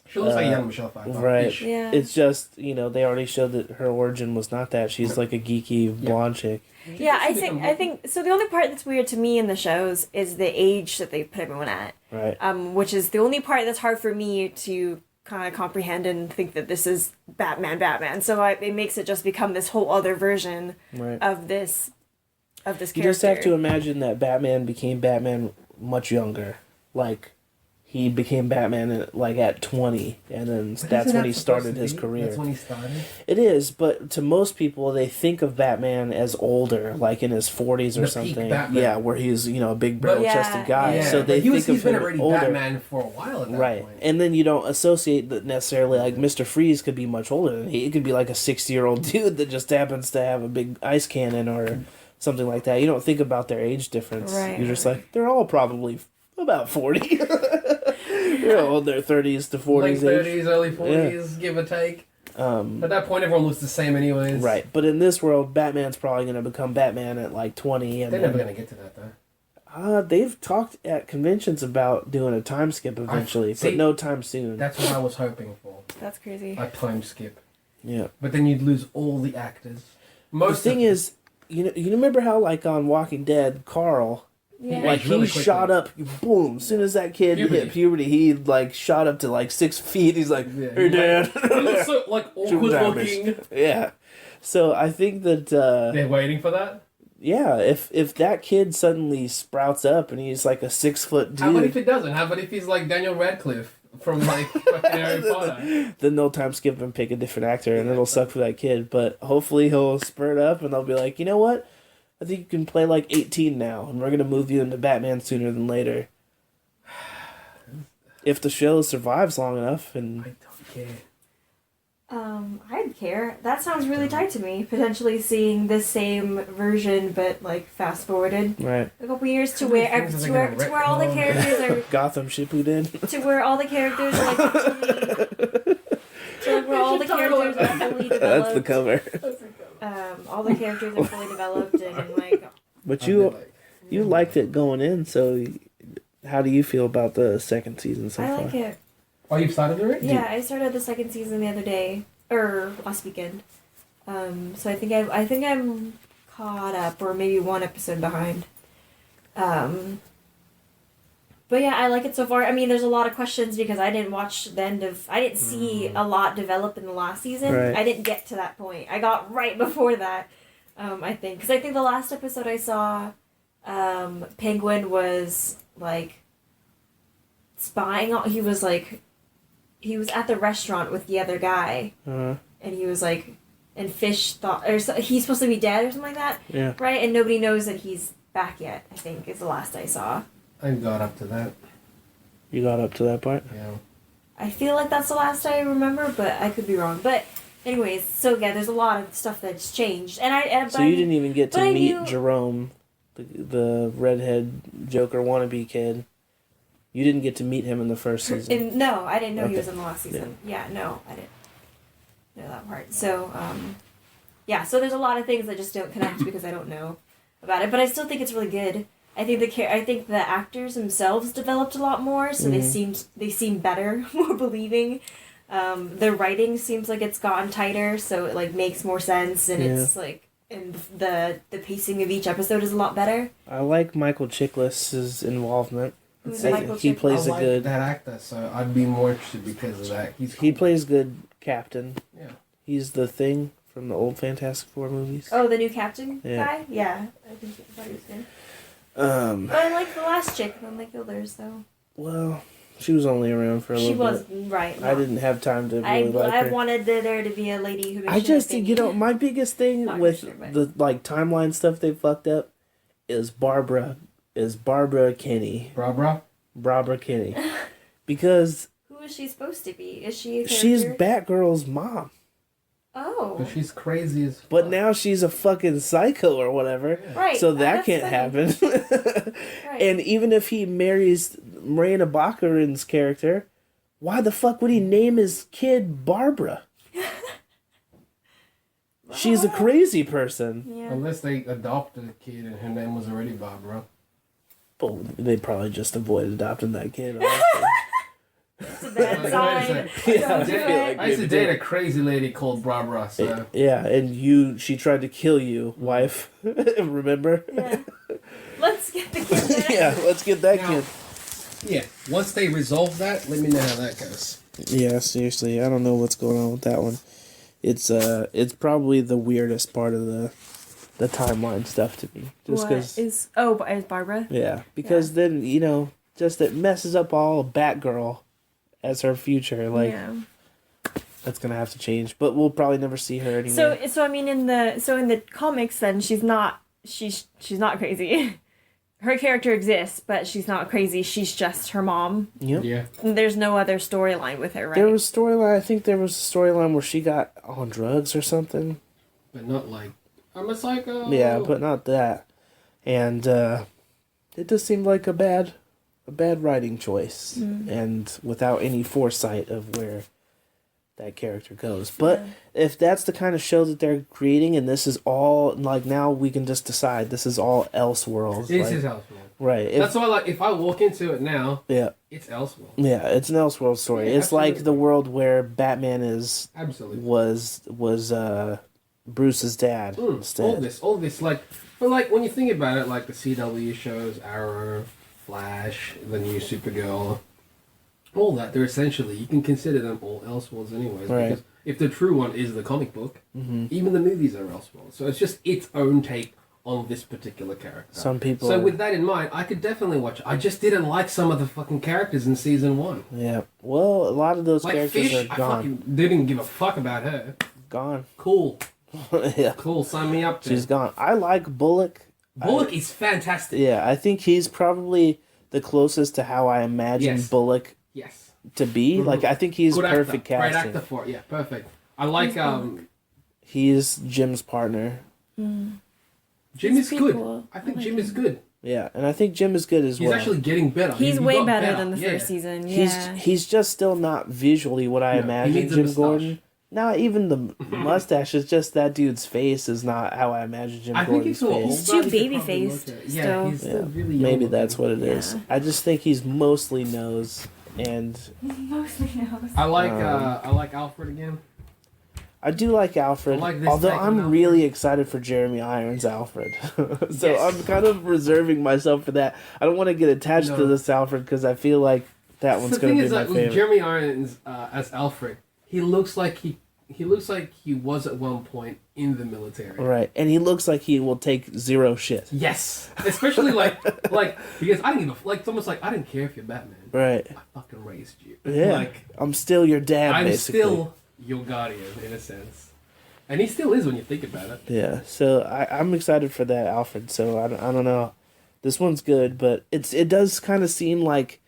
She looks like young Michelle Pfeiffer. Right. Ish. Yeah. It's just, they already showed that her origin was not that. She's like a geeky blonde chick. Yeah, I think so. The only part that's weird to me in the shows is the age that they put everyone at, Right. which is the only part that's hard for me to kind of comprehend and think that this is Batman. So it makes it just become this whole other version Right. of this of this You character. just have to imagine that Batman became Batman much younger. Like, he became Batman at 20, and then that's when he started his career. That's when he started? It is, but to most people, they think of Batman as older, like in his 40s or The something. peak Batman. Yeah, where he's, a big barrel-chested guy. Yeah, So they but he's think of been him already older. Batman for a while at that Right. point. And then you don't associate that necessarily, like, Mr. Freeze could be much older than he. It could be like a 60-year-old dude that just happens to have a big ice cannon or something like that. You don't think about their age difference. Right. You're just like, they're all probably about 40. In their 30s to 40s. Late 30s, early 40s, give or take. At that point, everyone looks the same anyways. Right. But in this world, Batman's probably going to become Batman at like 20. And They're never going to get to that, though. They've talked at conventions about doing a time skip eventually, but no time soon. That's what I was hoping for. That's crazy. A time skip. Yeah. But then you'd lose all the actors. The thing is, you remember how, like, on Walking Dead, Carl... Yeah. Like, he really shot up, boom, as soon as that kid hit puberty, he, like, shot up to, like, 6 feet. He's like, hey, Dad. He looks so, like, awkward looking. Yeah. So, I think that, They're waiting for that? yeah, if that kid suddenly sprouts up and he's, like, a 6-foot dude... How about if he doesn't? How about if he's, like, Daniel Radcliffe from, like, fucking Harry Potter? Then they'll time skip and pick a different actor, and it'll suck for that kid. But hopefully he'll spurt up, and they'll be like, you know what? I think you can play like 18 now, and we're going to move you into Batman sooner than later. If the show survives long enough, and... I don't care. I'd care. That sounds really tight to me. Potentially seeing the same version, but like fast forwarded Right. a couple years to How many where things are they gonna all the retcon? characters are Gotham Shippuden. to where all the characters are like to like where all the characters are fully developed. That's the cover. All the characters are fully developed and like. But you liked it going in, so how do you feel about the second season so I far? like it. Oh, you've started already? Yeah, I started the second season the other day or last weekend. So I think I'm caught up, or maybe one episode behind. But yeah, I like it so far. I mean, there's a lot of questions because I didn't watch the end of... I didn't see a lot develop in the last season. Right. I didn't get to that point. I got right before that, I think. Because I think the last episode I saw, Penguin was, like, spying on... He was, like... He was at the restaurant with the other guy. Uh-huh. And he was, like... And Fish thought... Or so, he's supposed to be dead or something like that. Yeah. Right? And nobody knows that he's back yet, I think, is the last I saw. I got up to that. You got up to that part? Yeah. I feel like that's the last I remember, but I could be wrong. But anyways, so yeah, there's a lot of stuff that's changed, and So you didn't even get to but I meet knew- Jerome, the redhead Joker wannabe kid. You didn't get to meet him in the first season. No, I didn't know he Okay. was in the last season. Yeah, no, I didn't know that part. So yeah, so there's a lot of things that just don't connect because I don't know about it, but I still think it's really good. I think the actors themselves developed a lot more, so they seem better, more believing. The writing seems like it's gotten tighter, so it like makes more sense, and it's like, and the pacing of each episode is a lot better. I like Michael Chiklis's involvement. Who's I Michael think he Chiklis? plays I a like good. that actor, so I'd be more interested because of that. He plays good Captain. Yeah. He's the Thing from the old Fantastic Four movies. Oh, the new captain Yeah. guy? Yeah, I thought he was good. But I like the last chick on the Killers, though. Well, she was only around for a She little was, bit. right. I didn't have time to really like I her. wanted there to be a lady who... I just, my biggest thing Not with Commissioner, the like timeline stuff they fucked up is Barbara Kinney. Barbara Kinney. Because Who is she supposed to be? Is she a she's character? Batgirl's mom. Oh. But she's crazy as fuck. But now she's a fucking psycho or whatever. Right. So that that's can't funny. happen. Right. And even if he marries Morena Baccarin's character, why the fuck would he name his kid Barbara? She's a crazy person. Yeah. Unless they adopted a kid and her name was already Barbara. Well, they probably just avoided adopting that kid. Honestly. It's a bad Like, sign. wait a second. Yeah, I feel like I used to maybe date a crazy lady called Barbara, so... Yeah, and she tried to kill you, wife. Remember? Yeah. Let's get the kid back. Yeah, let's get that Now- kid. Yeah, once they resolve that, let me know how that goes. Yeah, seriously, I don't know what's going on with that one. It's probably the weirdest part of the timeline stuff to me. Just What because, is Barbara? yeah, because then just it messes up all Batgirl as her future. Like that's gonna have to change, but we'll probably never see her anymore. So I mean, in the comics, then she's not crazy. Her character exists, but she's not crazy. She's just her mom. Yep. Yeah. And there's no other storyline with her, right? There was storyline. I think there was a storyline where she got on drugs or something. But not like, I'm a psycho. Yeah, but not that. And it just seemed like a bad writing choice, and without any foresight of where that character goes. But if that's the kind of show that they're creating, and this is all like, now we can just decide this is all Elseworlds. This is Elseworld. Right. That's why, like, if I walk into it now, Yeah. it's Elseworld. Yeah, it's an Elseworld story. Yeah, it's like absolutely. the world where Batman was Bruce's dad instead. All this, like, but like when you think about it, like the CW shows, Arrow, Flash, the new Supergirl, all that, they're essentially, you can consider them all Elseworlds anyways. Right. Because if the true one is the comic book, even the movies are Elseworlds. So it's just its own take on this particular character. Some people. So with that in mind, I could definitely watch it. I just didn't like some of the fucking characters in season 1. Yeah. Well, a lot of those Like characters Fish, are I gone. fucking didn't give a fuck about her. Gone. Cool. Yeah. Cool, sign me up. She's gone. I like Bullock. Bullock is fantastic. Yeah, I think he's probably the closest to how I imagine Yes. Bullock Yes. to be. Like, I think he's Good perfect actor. Great casting. actor for it. Yeah, perfect. I like He's Jim's partner. Jim He's is pretty good. cool. I think I like Jim is good. Yeah, and I think Jim is good as He's well. actually getting better. He's He way got better than the Yeah. first season. He's Yeah. he's just still not visually what I No, he imagine needs a Jim moustache. Gordon. Not even the mustache. It's just that dude's face is not how I imagine Jim I think Gordon's he's so old. face. He's too but he could baby probably faced look at it. Yeah, still. he's still really young. Maybe looking. that's what it is. Yeah. I just think he's mostly nose, and Mostly knows. I like Alfred again. I do like Alfred. I like this although take on I'm Alfred. really excited for Jeremy Irons' Alfred, so Yes. I'm kind of reserving myself for that. I don't want to get attached to No. this Alfred because I feel like that one's The going thing to is be my that with favorite. Jeremy Irons as Alfred, he looks like he was at one point in the military. Right, and he looks like he will take zero shit. Yes, especially like because I didn't give a like. It's almost like I didn't care if you're Batman. Right. I fucking raised you. Yeah. Like I'm still your dad, I'm basically. still your guardian in a sense, and he still is when you think about it. Yeah, so I'm excited for that Alfred. So I don't know, this one's good, but it does kind of seem like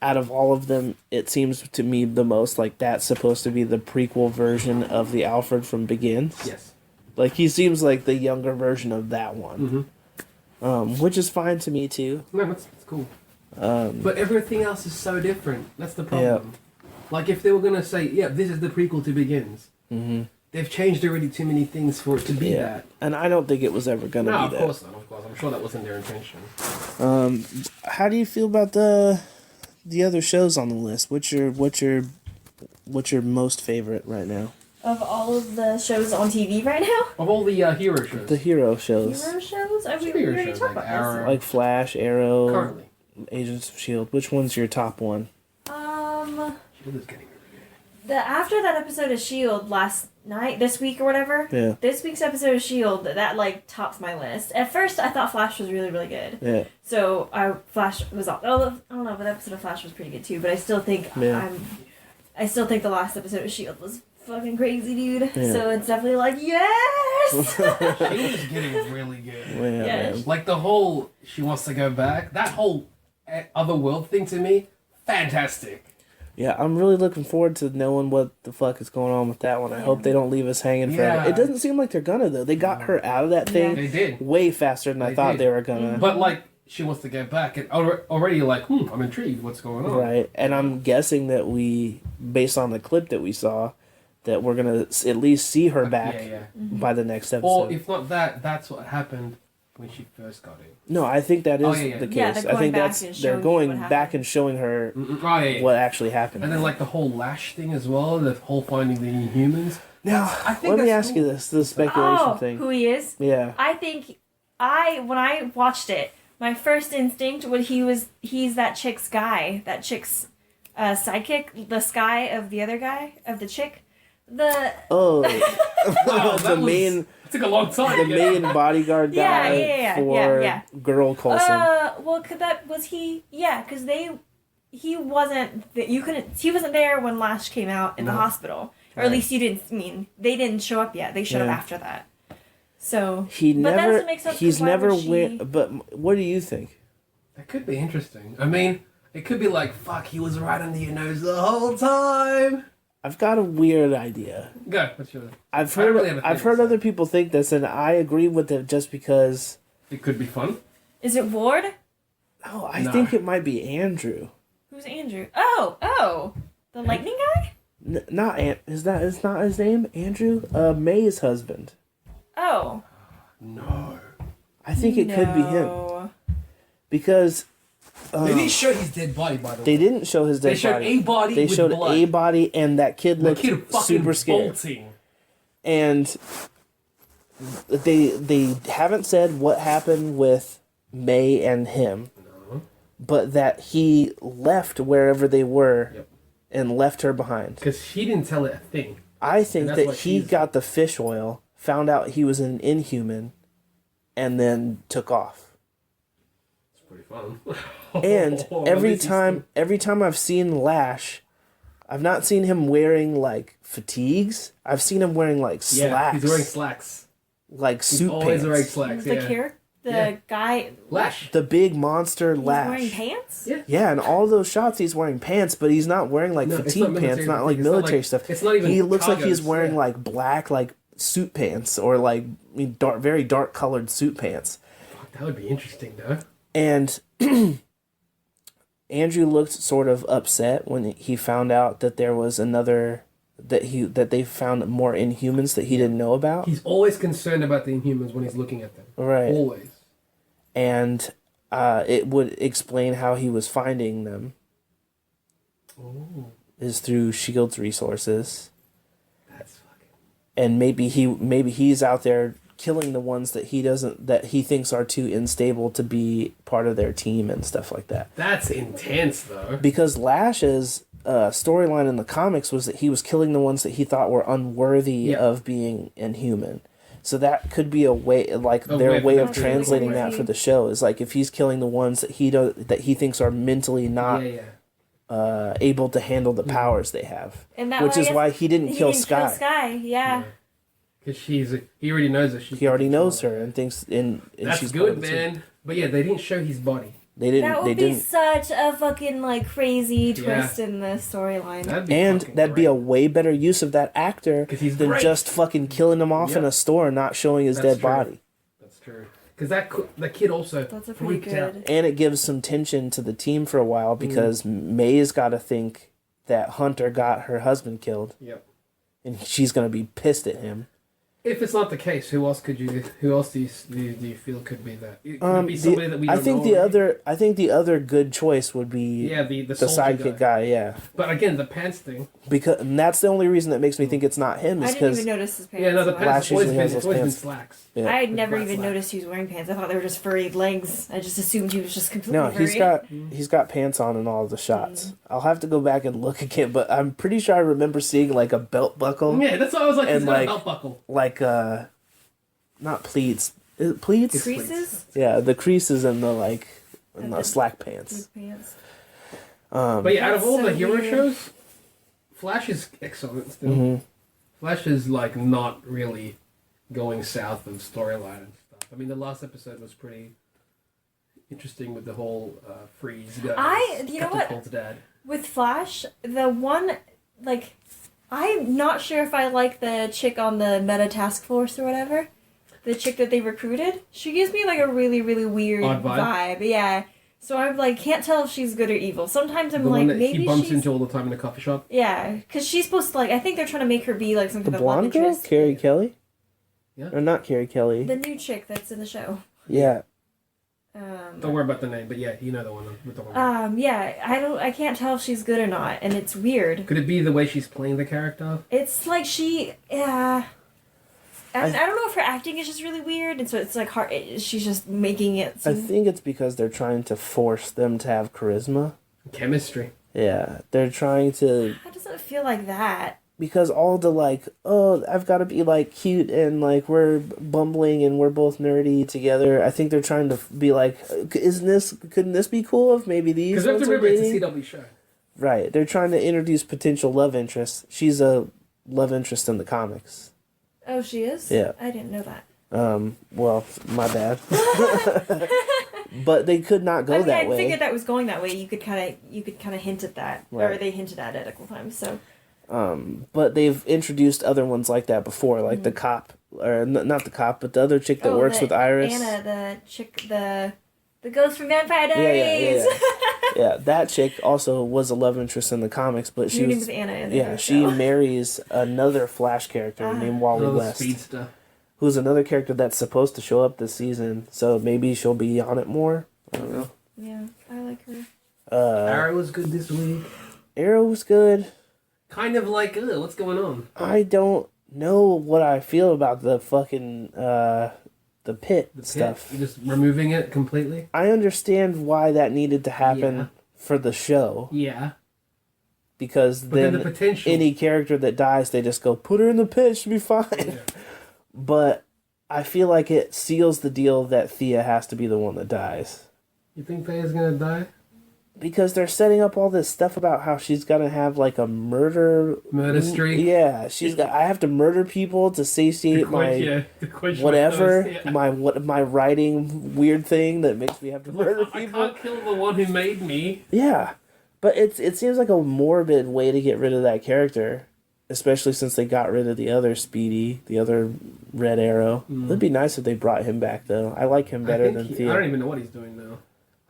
out of all of them, it seems to me the most like that's supposed to be the prequel version of the Alfred from Begins. Yes. Like he seems like the younger version of that one, which is fine to me too. No, that's cool. But everything else is so different. That's the problem. Like if they were gonna say, yeah, this is the prequel to Begins. They've changed already too many things for it to be that. And I don't think it was ever gonna No, be of that. course not. Of course, I'm sure that wasn't their intention. How do you feel about the other shows on the list? What's your most favorite right now? Of all of the shows on TV right now, Of all the hero shows, The hero shows, hero shows. I mean, we Hero already shows talked like about Arrow. like Flash, Arrow, currently, Agents of Shield. Which one's your top one? this. Shield is getting really good. After that episode of Shield last night, this week or whatever. Yeah. This week's episode of Shield that like tops my list. At first, I thought Flash was really really good. Yeah. So Flash was all. Oh, I don't know, but the episode of Flash was pretty good too. But I still think Yeah. I still think the last episode of Shield was fucking crazy, dude. Yeah. So it's definitely like yes. Shield is getting really good. Yeah, Yeah. man. Like the whole she wants to go back. That whole other world thing to me, fantastic. Yeah, I'm really looking forward to knowing what the fuck is going on with that one. I hope they don't leave us hanging forever. Yeah. It doesn't seem like they're gonna though. They got her out of that thing They did. way faster than I They thought did. they were gonna. But like she wants to get back, and already you're like, I'm intrigued. What's going on? Right, and I'm guessing that based on the clip that we saw, that we're gonna at least see her back Yeah. by the next episode. Or if not that, that's what happened when she first got in. No, I think that is Oh, yeah. the case. Yeah, they're I going think back that's and they're showing you going what back happened. and showing her Oh, yeah. what actually happened. And then like the whole Lash thing as well, the whole finding the Inhumans. Now, I think let me that's ask you cool. this: the speculation Oh, thing. who he is? Yeah, I think when I watched it, my first instinct was he's that chick's guy, that chick's sidekick, the Sky of the other guy, of the chick. Oh, Wow, the that was- main It took a long time. the main bodyguard guy Yeah. girl Coulson. Well, was he? Yeah, because he wasn't. He wasn't there when Lash came out in the hospital, or at least you didn't. I mean, they didn't show up yet. They showed up after that. So but that doesn't make sense. He's never But what do you think? That could be interesting. I mean, it could be like, fuck, he was right under your nose the whole time. I've got a weird idea. Go. What's your? I've heard other people think this, and I agree with it just because. It could be fun. Is it Ward? No, I think it might be Andrew. Who's Andrew? Oh, the lightning guy? Is not his name? Andrew? May's husband. Oh. No. I think it could be him. Because they didn't show his dead body, by the way. They didn't show his dead body. They showed a body. They with showed blood. a body, and that kid looked super scared. Bolting. And they haven't said what happened with May and him, but that he left wherever they were and left her behind. Because she didn't tell it a thing. I think that he got the fish oil, found out he was an Inhuman, and then took off. Pretty fun. And every time I've seen Lash, I've not seen him wearing like fatigues. I've seen him wearing like slacks. Yeah, he's wearing slacks. Like suit pants. Always wearing slacks. The guy Lash. The big monster Lash. Wearing pants? Yeah, in all those shots he's wearing pants, but he's not wearing like fatigue pants, not like military stuff. It's not even. He looks like cargos, he's wearing like black like suit pants or like very dark colored suit pants. Fuck, that would be interesting though. And Andrew looked sort of upset when he found out that there was another that they found more Inhumans that he didn't know about. He's always concerned about the Inhumans when he's looking at them. Right. Always. And it would explain how he was finding them. Oh. Is through Shield's resources. That's fucking. And maybe he's out there killing the ones that he thinks are too unstable to be part of their team and stuff like that. That's intense though. Because Lash's storyline in the comics was that he was killing the ones that he thought were unworthy of being Inhuman. So that could be a way, like their way of translating that for the show is like if he's killing the ones that he thinks are mentally not able to handle the powers they have, which is why he didn't kill Skye. Yeah. Because he already knows her. He already knows her and thinks and that's she's good, man. But yeah, they didn't show his body. They didn't. That would be such a fucking like crazy twist in the storyline. That'd be a way better use of that actor than just fucking killing him off in a store and not showing his dead body. That's true. Because that kid also freaked out. And it gives some tension to the team for a while because May's got to think that Hunter got her husband killed. Yep. And she's gonna be pissed at him. If it's not the case, who else do you feel could be that? Could be somebody that we don't know. I think the other good choice would be the sidekick guy. Yeah. But again, the pants thing. And that's the only reason that makes me think it's not him. Is I didn't even notice his pants. Yeah, no, the pants has always been slacks. Yeah. I had never even noticed he was wearing pants. I thought they were just furry legs. I just assumed he was just completely furry. He's got pants on in all of the shots. I'll have to go back and look again, but I'm pretty sure I remember seeing like a belt buckle. Yeah, that's what I was like. And he's got a belt buckle. Like not pleats. Is it pleats? Creases? Yeah, the creases and the slack pants. But yeah, out of all the hero shows, Flash is excellent still. Mm-hmm. Flash is like not really going south of storyline and stuff. I mean, the last episode was pretty interesting with the whole freeze guy. You know what? Cold's dad. With Flash, the one I'm not sure if I like the chick on the Meta Task Force or whatever. The chick that they recruited. She gives me like a really, really weird vibe. Yeah. So I'm like, can't tell if she's good or evil. Sometimes I'm like, maybe he bumps into all the time in the coffee shop. Yeah, because she's supposed to I think they're trying to make her be like some kind of love girl, interest. Carrie Kelly. Yeah. Or not Carrie Kelly. The new chick that's in the show. Yeah. Don't worry about the name, but yeah, you know the one with the one. Yeah, I can't tell if she's good or not, and it's weird. Could it be the way she's playing the character? It's like I don't know if her acting is just really weird, and so it's like hard. She's just making it. I think it's because they're trying to force them to have charisma. Chemistry. Yeah, they're trying to. How does it feel like that? because all the like, oh, I've got to be like cute and like we're bumbling and we're both nerdy together. I think they're trying to be like, couldn't this be cool if maybe these Because you have ones to are remember, dating? it's a CW show. Right. They're trying to introduce potential love interests. She's a love interest in the comics. Oh, she is? Yeah. I didn't know that. Well, my bad. But they could not go that I way. figured that was going that way. You could kind of hint at that, or Right. they hinted at it a couple times. So But they've introduced other ones like that before, like the cop, or not the cop, but the other chick that works with Iris. Anna, the chick, the ghost from Vampire Yeah, Diaries. Yeah, that chick also was a love interest in the comics, but she Her name was was Anna in yeah, the she show. marries another Flash character named Wally Another West, speedster. who's another character that's supposed to show up this season. So maybe she'll be on it more. I don't know. Yeah, I like her. Arrow was good this week. Arrow was good. Kind of like, what's going on? I don't know what I feel about the fucking the pit stuff. You're just removing it completely? I understand why that needed to happen Yeah. for the show, Yeah. because But then then the potential. any character that dies, they just go put her in the pit, she'll be fine. Yeah. But I feel like it seals the deal that Thea has to be the one that dies, You think Faye's gonna die? because they're setting up all this stuff about how she's gonna have like a murder streak? Yeah, she's got. I have to murder people to satiate my to quench my whatever thirst, yeah. my writing weird thing that makes me have to murder I people. can't kill the one who made me. Yeah, but it seems like a morbid way to get rid of that character, especially since they got rid of the other Speedy, the other Red Arrow. It'd be nice if they brought him back, though. I like him better than I Thea. don't even know what he's doing now.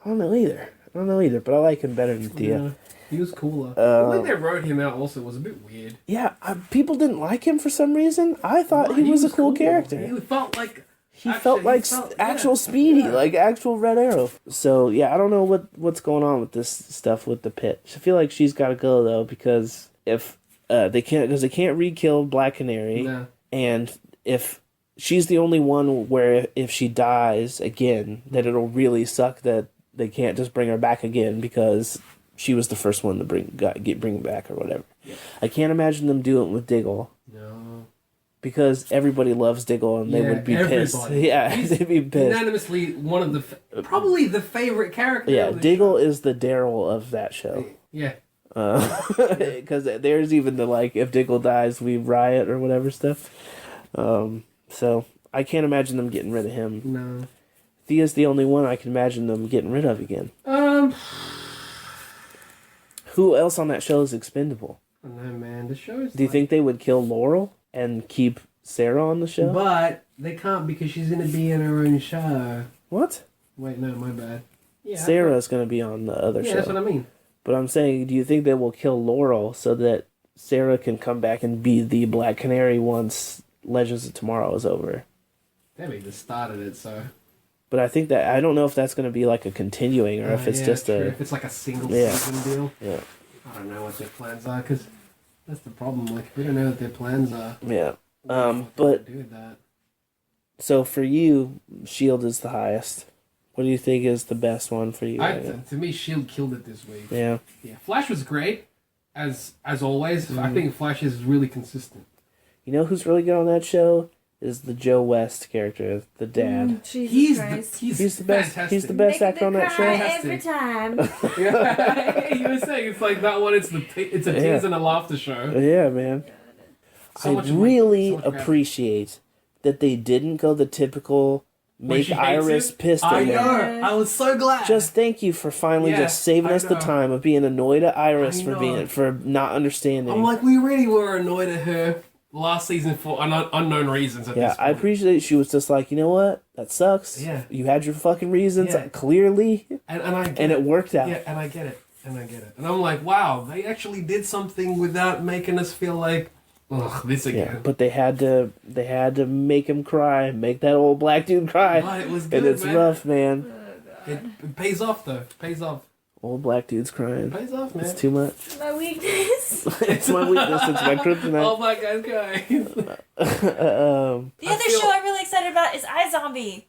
I don't know either, but I like him better than Thea. Yeah, he was cooler. The way they wrote him out also was a bit weird. Yeah, people didn't like him for some reason. I thought he was a cool character. He felt like... He felt like actual Speedy, yeah. like actual Red Arrow. So yeah, I don't know what's going on with this stuff with the pit. I feel like she's got to go though, because if they can't re-kill Black Canary, No. and if she's the only one where if she dies again, then it'll really suck that they can't just bring her back again because she was the first one to bring back or whatever. Yeah. I can't imagine them doing it with Diggle. No. Because everybody loves Diggle and they would be pissed. Yeah, He's they'd be pissed. Unanimously one of the... probably the favorite character. Yeah, of the Diggle is the Daryl of that show. show. Yeah. Because there's even the like, if Diggle dies, we riot or whatever stuff. So I can't imagine them getting rid of him. No. Thea's the only one I can imagine them getting rid of again. Who else on that show is expendable? I don't know, man. The show is... Do you think they would kill Laurel and keep Sarah on the show? But they can't because she's going to be in her own show. What? Wait, no, my bad. Yeah, Sarah's going to be on the other show. that's what I mean. But I'm saying, do you think they will kill Laurel so that Sarah can come back and be the Black Canary once Legends of Tomorrow is over? They just started it, so... But I think that, I don't know if that's going to be like a continuing or if it's just true. a... If it's like a single Yeah. season deal. Yeah. I don't know what their plans are, because that's the problem. Like, we don't know what their plans are. Yeah. What But, to do with that. so for you, S.H.I.E.L.D. is the highest. What do you think is the best one for you? right now? To me, S.H.I.E.L.D. killed it this week. Yeah. Yeah, Flash was great, as always. Mm-hmm. I think Flash is really consistent. You know who's really good on that show? Is the Joe West character, the dad. Jesus Christ. He's the best. Fantastic. He's the best actor on that show. Every time. Yeah, you were saying it's like that one. It's a tease and a laughter show. Yeah, man. So I much really so much grab. appreciate that they didn't go the typical When make she hates Iris it? pissed I at know. her. I was so glad. Just thank you for finally Yeah, just saving I us the know. time of being annoyed at Iris I for know. for not understanding. I'm like, we really were annoyed at her last season for unknown reasons. At yeah, this I point. appreciate she was just like, you know what? That sucks. Yeah. You had your fucking reasons, Yeah. clearly, and I get and it worked out. Yeah, and I get it. And I'm like, wow, they actually did something without making us feel like, ugh, this again. Yeah, but they had to make him cry, make that old black dude cry. But it was good, And it's man. rough, man. It pays off, though. It pays off. Old black dude's crying. It pays off, man. It's too much. My weakness. It's my weakness. It's my kryptonite. All black guys cry. The other show I'm really excited about is iZombie.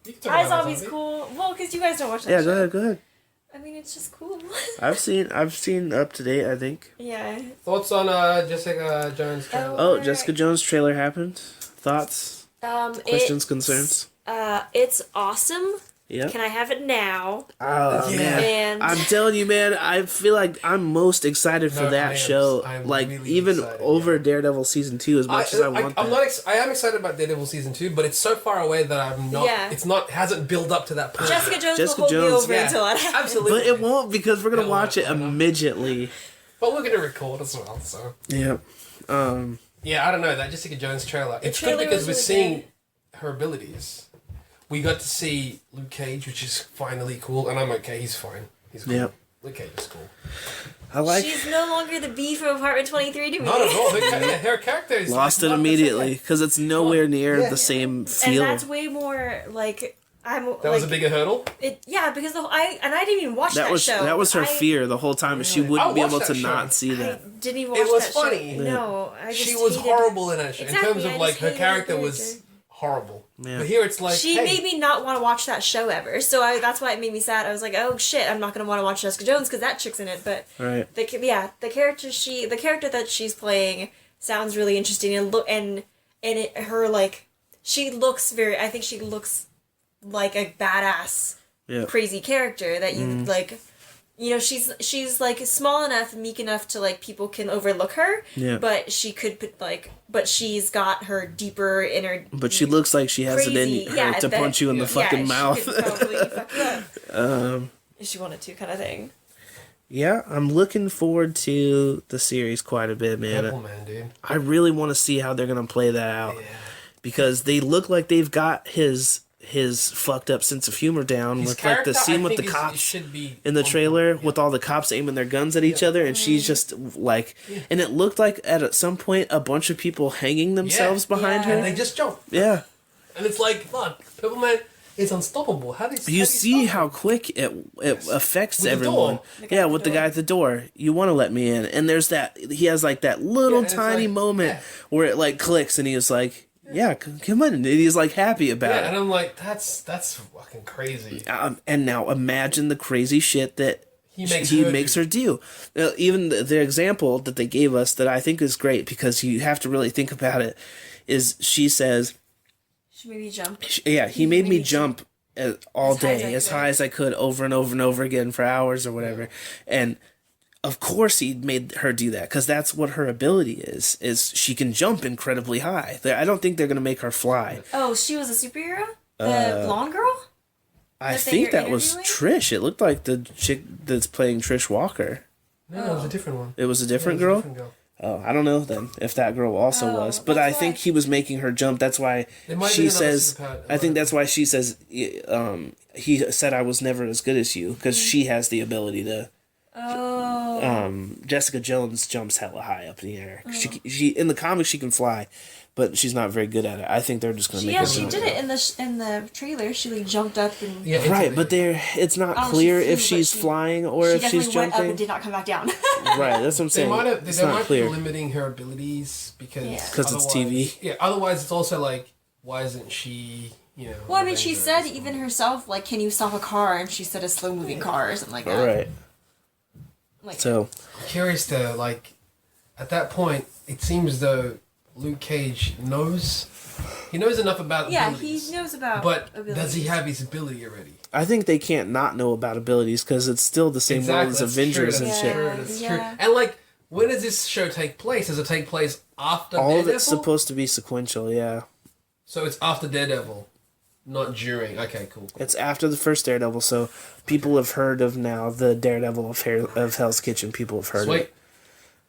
You can talk about iZombie's cool. Well, because you guys don't watch that Yeah, show. go ahead. I mean, it's just cool. I've seen Up to Date, I think. Yeah. Thoughts on Jessica Jones trailer? Oh, Jessica Jones trailer happened. Thoughts? Questions, concerns? It's awesome. Yeah. Can I have it now? Oh Yeah. man, And I'm telling you, man. I feel like I'm most excited for No, that show. I'm Like really even excited, over yeah. Daredevil season 2, as much as I want I'm that. not. I am excited about Daredevil season 2, but it's so far away that I'm not. Yeah. It's not. Hasn't built up to that point. Jessica Jones Jessica will hold me Jones, over yeah, until that happens. absolutely. But it won't because we're gonna It watch it won't, why not? immediately. But we're gonna record as well, so. Yeah. Yeah, I don't know that Jessica Jones trailer. It's trailer good because was we're really seeing good. her abilities. We got to see Luke Cage, which is finally cool, and I'm okay. He's fine. He's cool. Yep. Luke Cage is cool. I like She's no longer the bee from Apartment 23 to me. Not at all. Her character is lost like, it not the immediately same. because it's nowhere near Yeah. the same And feel. that's way more like I'm. That was a bigger hurdle. Yeah, because I didn't even watch that, show. That was her fear the whole time. Is she wouldn't I be able watched to that show. not see I that. didn't even watch It was that funny. show. No, I just She was hated- horrible in that show. Exactly, in terms I of like just her hated the character was character. horrible. Yeah. But here it's like She hey, made me not want to watch that show ever. So that's why it made me sad. I was like, oh shit, I'm not gonna want to watch Jessica Jones because that chick's in it. But Right. the character that she's playing sounds really interesting her like she looks very. I think she looks like a badass Yeah. crazy character that you like. You know, she's like small enough, meek enough to like people can overlook her. Yeah. But she could put but she's got her deeper inner. But she looks like she has it crazy. in her Yeah, to that- punch you in the fucking she mouth. could probably fuck you up. If she wanted to, kind of thing. Yeah, I'm looking forward to the series quite a bit, man. Purple Man, dude. I really want to see how they're gonna play that out because they look like they've got his fucked up sense of humor down His with like character, the scene I with the think, cops should be in the on trailer point. with all the cops aiming their guns at each other and she's just like and it looked like at some point a bunch of people hanging themselves behind Yeah. And her. they just jump. Yeah. And it's like, look, Purple Man is unstoppable. How do You see stop how him? quick it affects With the everyone. door. The guy Yeah, at with the the guy at the door. You want to let me in. And there's that, he has like that little and it's tiny like, moment where it like clicks and he was like, yeah, come in. And he's like happy about Yeah, and it. I'm like, that's fucking crazy. And now imagine the crazy shit that He he makes makes her her do. Even the example that they gave us that I think is great because you have to really think about it is she says, She made me jump. he made me me jump all As high as day, I as could. high as I could, over and over and over again for hours or whatever. And of course he made her do that because that's what her ability is she can jump incredibly high. I don't think they're going to make her fly. Oh, she was a superhero? The blonde girl? I That think you're that was interviewing? Trish. It looked like the chick that's playing Trish Walker. No, it was a different one. It was a different It was a girl? different girl. Oh, I don't know then if that girl also Oh, was. But that's I think why- he was making her jump. That's why There might she be another says, superpower. I think that's why she says, he said I was never as good as you because she has the ability to. Oh. Jessica Jones jumps hella high up in the air. She in the comics she can fly, but she's not very good at it. I think they're just gonna make her She jump. did it in the trailer. She like jumped up and Yeah, Right, but it's not Oh, she clear flew, if but she's she- flying or she if she's definitely went up and jumping. did not come back down. Right, that's what I'm They saying. might have. It's They not might clear. be limiting her abilities because Yeah. 'Cause it's otherwise- TV. Yeah. Otherwise, it's also like, why isn't she? You know. Well, I mean, she Avenger said at this even point? herself, like, can you stop a car? And she said a slow moving car or something like that. All right, Like, so I'm curious to like. At that point, it seems though Luke Cage knows. He knows enough about yeah, abilities. he knows about. But abilities. does he have his ability already? I think they can't not know about abilities because it's still the same world as that's Avengers true, and that's shit. True, that's true. Yeah. And like, when does this show take place? Does it take place after All of Daredevil? it's supposed to be sequential. Yeah, So it's after Daredevil, not during. Okay, cool. it's after the first Daredevil, so people have heard of now the Daredevil of Hell's Kitchen. People have heard of Sweet. it.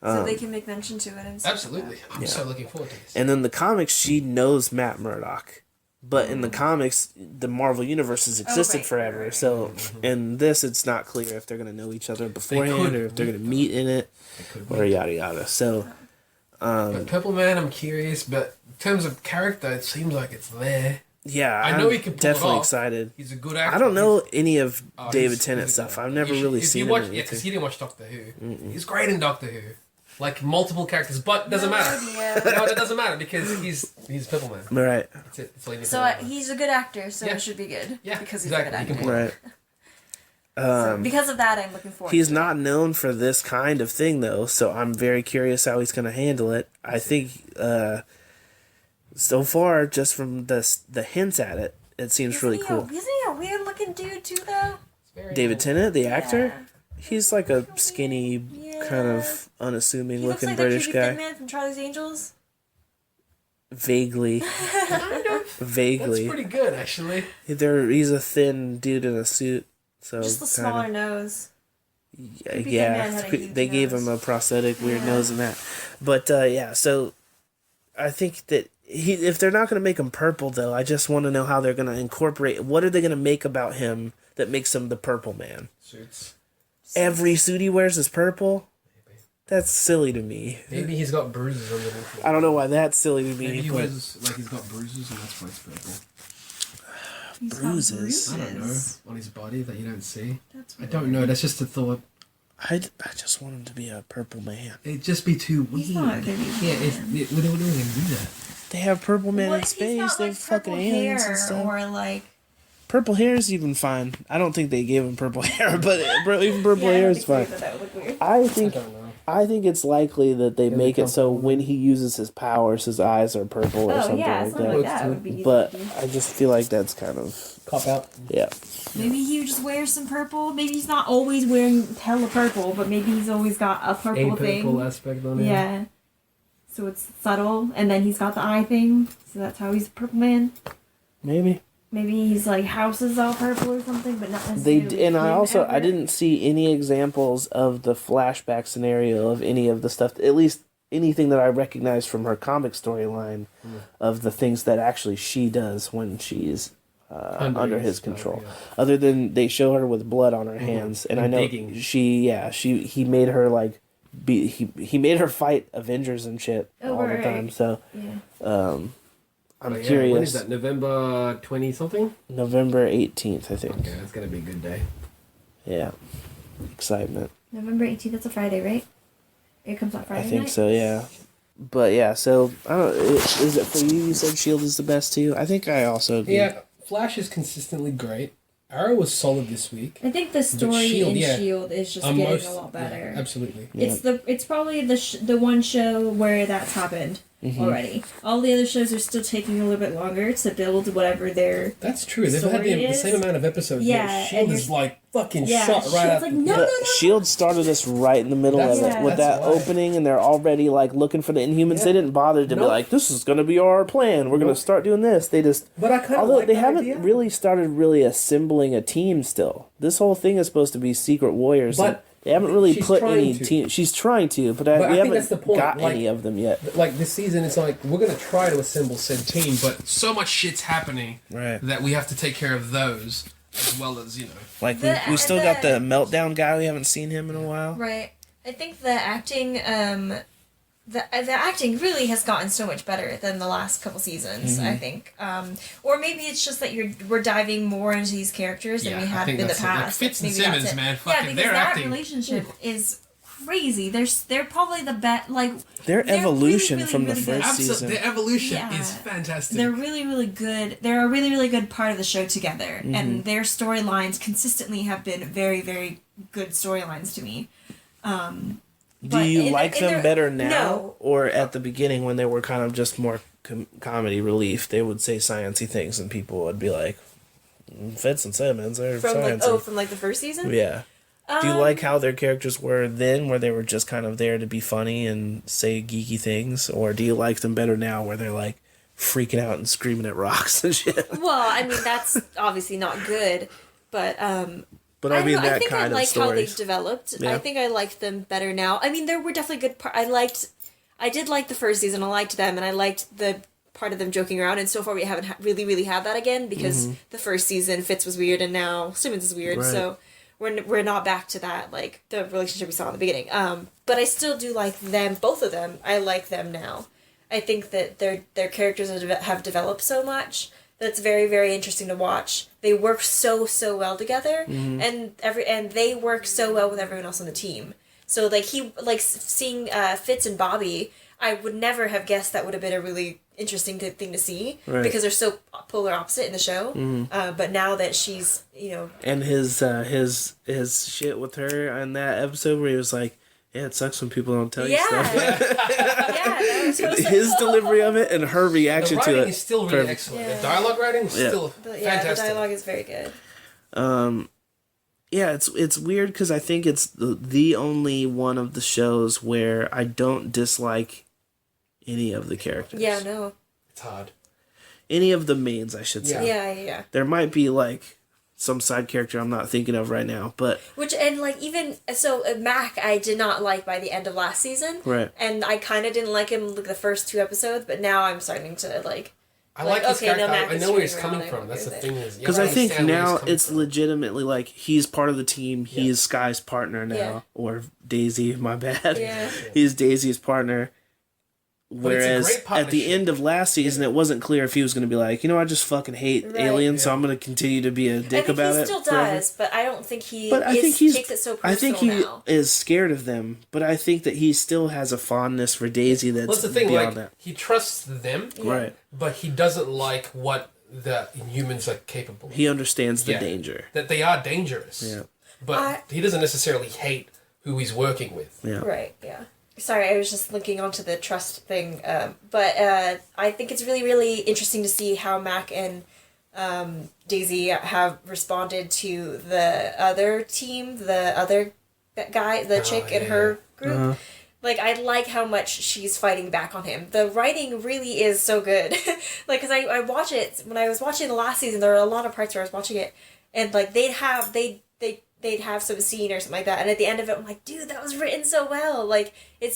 So they can make mention to it and stuff. Absolutely. I'm so looking forward to this. And in the comics, she knows Matt Murdock. But in the comics, the Marvel universe has existed right, forever. right. So in this, it's not clear if they're going to know each other beforehand could or if they're going to meet in it or yada yada. So But Purple Man, I'm curious, but in terms of character, it seems like it's there. yeah, I know I'm he can pull it definitely off. excited. He's a good actor. I don't know any of Oh, David he's Tennant a stuff. good I've actor. never You should- really if seen you him. watch, in yeah, because anything. he didn't watch Doctor Who. He's great in Doctor Who. Like multiple characters, but doesn't matter. Yeah. No, it doesn't matter because he's Purple Man. Right, That's it. That's all you need to So know. he's a good actor, so Yeah. it should be good. Yeah, because he's exactly. a He good can actor. play. So because of that, I'm looking forward. He's to not known for this kind of thing, though, so I'm very curious how he's going to handle it. I think, so far, just from the hints at it, it seems really cool. Isn't he a weird looking dude too, though? David Tennant, the actor, Yeah. he's like a skinny, kind of unassuming He looks looking like British the creepy guy. thin man from Charlie's Angels. Vaguely. Vaguely. That's pretty good, actually. He's a thin dude in a suit. So Just the smaller nose. Creepy Thin Man had a huge they gave nose. him a prosthetic weird nose and that. But so I think that if they're not going to make him purple, though, I just want to know how they're going to incorporate. What are they going to make about him that makes him the Purple Man? Suits. Every suit he wears is purple? That's silly to me. Maybe he's got bruises underneath. I don't know why that's silly to me. Maybe he but wears, like, he's got bruises and that's why it's purple. bruises. I don't know. On his body that you don't see. That's I don't know. That's just a thought. I just want him to be a purple man. It'd just be too weird. He's not gonna be Yeah, what are they gonna do that? They have purple men What in if he's space. got, They like, have fucking purple aliens hair and stuff. or like Purple hair is even fine. I don't think they gave him purple hair, but even purple I hair don't is think fine. that would look weird. I I think don't know. I think it's likely that they Yeah, make they it so come- when he uses his powers, his eyes are purple or Oh something yeah, like something that. like that would be easy But to do. I just feel like that's kind of Cop out. yeah. Maybe he just wears some purple. Maybe he's not always wearing hella purple, but maybe he's always got a purple thing. aspect on it. Yeah. So it's subtle, and then he's got the eye thing, so that's how he's a purple man. Maybe Maybe he's like houses all purple or something, but not they necessarily. and I him also I ever. didn't see any examples of the flashback scenario of any of the stuff. At least anything that I recognized from her comic storyline of the things that actually she does when she's under his control. yeah. Other than they show her with blood on her hands, and And I know digging. he made her like he made her fight Avengers and shit Oh, all the right. time. So Yeah. I'm But yeah, curious. When is that? November 20 something? November 18th, I think. Okay, that's gonna be a good day. Yeah, excitement. November 18th, that's a Friday, right? It comes out Friday I think night? so. Yeah. But yeah, so I don't. Is it for you? You said Shield is the best too. I think I also agree. Yeah, Flash is consistently great. Arrow was solid this week. I think the story Shield, in yeah. Shield is just I'm getting most- a lot better. Yeah, absolutely. It's probably the one show where that's happened already. All the other shows are still taking a little bit longer to build whatever their That's true. They've had Story the is- same amount of episodes. Yeah, yet Shield and is you're- like fucking yeah. shot right Shield's out. like the- no. Shield started us right in the middle of That's- it with that's that why. opening, and they're already like looking for the Inhumans. Yeah. They didn't bother to be Nope. like, "This is going to be our plan. We're going Nope. to start doing this." They just, But I kind of although like they that haven't idea. really started assembling a team. Still, this whole thing is supposed to be Secret Warriors. But and they haven't really she's put trying any to. team. She's trying to, but, I we think haven't that's the point, got like- any of them yet. Like this season, it's like we're gonna try to assemble said team, but so much shit's happening Right. that we have to take care of those as well as Like The- we still got the- the meltdown guy. We haven't seen him in a while. Right. I think the acting the acting really has gotten so much better than the last couple seasons, I think. Or maybe it's just that we're diving more into these characters than Yeah, we I have think in the that's it. Like past. Fitz and Maybe that's Simmons, it. man, Yeah, fucking, because they're that acting. relationship is crazy. They're probably the best. Like Their they're evolution really, from really, the really first good. season. The evolution Yeah. is fantastic. They're really, really good. They're a really, really good part of the show together, and their storylines consistently have been very, very good storylines to me. Do you like them better now, No. or at the beginning when they were kind of just more comedy relief? They would say sciencey things, and people would be like, "Fitz and Simmons are sciencey." From the first season. Yeah. Do you like how their characters were then, where they were just kind of there to be funny and say geeky things, or do you like them better now, where they're like freaking out and screaming at rocks and shit? Well, I mean that's obviously not good, but But I mean don't know, that I think kind I of like how they've stories. developed. Yeah. I think I liked them better now. I mean, there were definitely good I did like the first season. I liked them, and I liked the part of them joking around. And so far, we haven't really had that again because the first season Fitz was weird, and now Simmons is weird. Right. So we're not back to that like the relationship we saw in the beginning. But I still do like them, both of them. I like them now. I think that their characters have developed so much that's very, very interesting to watch. They work so well together, and they work so well with everyone else on the team. So like seeing Fitz and Bobby, I would never have guessed that would have been a really interesting thing to see Right. because they're so polar opposite in the show. But now that she's, And his shit with her on that episode where he was like, yeah, it sucks when people don't tell you stuff. yeah, that was totally His delivery of it and her The reaction to writing it. is still really excellent. Yeah. The dialogue writing is still the fantastic. dialogue is very good. Yeah, it's weird because I think it's the only one of the shows where I don't dislike any of the characters. Yeah, no. It's hard. Any of the mains, I should say. Yeah. There might be like some side character I'm not thinking of right now, but Which, and like, even, so Mac, I did not like by the end of last season. Right. And I kind of didn't like him like the first 2 episodes, but now I'm starting to like. I like his okay, no, character. Mac I is know where he's turning coming around, from. I'm That's the okay with thing is, because I think now it's legitimately like he's part of the team. He's Sky's partner now, Yeah. or Daisy. My bad. Yeah. He's Daisy's partner. it's a Whereas great at the partnership. end of last season, it wasn't clear if he was going to be like, I just fucking hate Right. aliens, so Yeah. I'm going to continue to be a I dick think about he it. still forever. does, but I don't think he But I think he's. takes it so personal I think he now. is scared of them, but I think that he still has a fondness for Daisy that's Well, that's the thing. beyond Like that. he trusts them, Right. but he doesn't like what the humans are capable of. He understands the Yeah. danger. That they are dangerous. Yeah. But he doesn't necessarily hate who he's working with. Yeah. Right, yeah. Sorry, I was just linking onto the trust thing. But I think it's really, really interesting to see how Mac and Daisy have responded to the other team, the other guy, the chick in her group. Like, I like how much she's fighting back on him. The writing really is so good. Like, because I watch it, when I was watching the last season, there were a lot of parts where I was watching it, and, like, they'd have some scene or something like that, and at the end of it, I'm like, dude, that was written so well. Like, it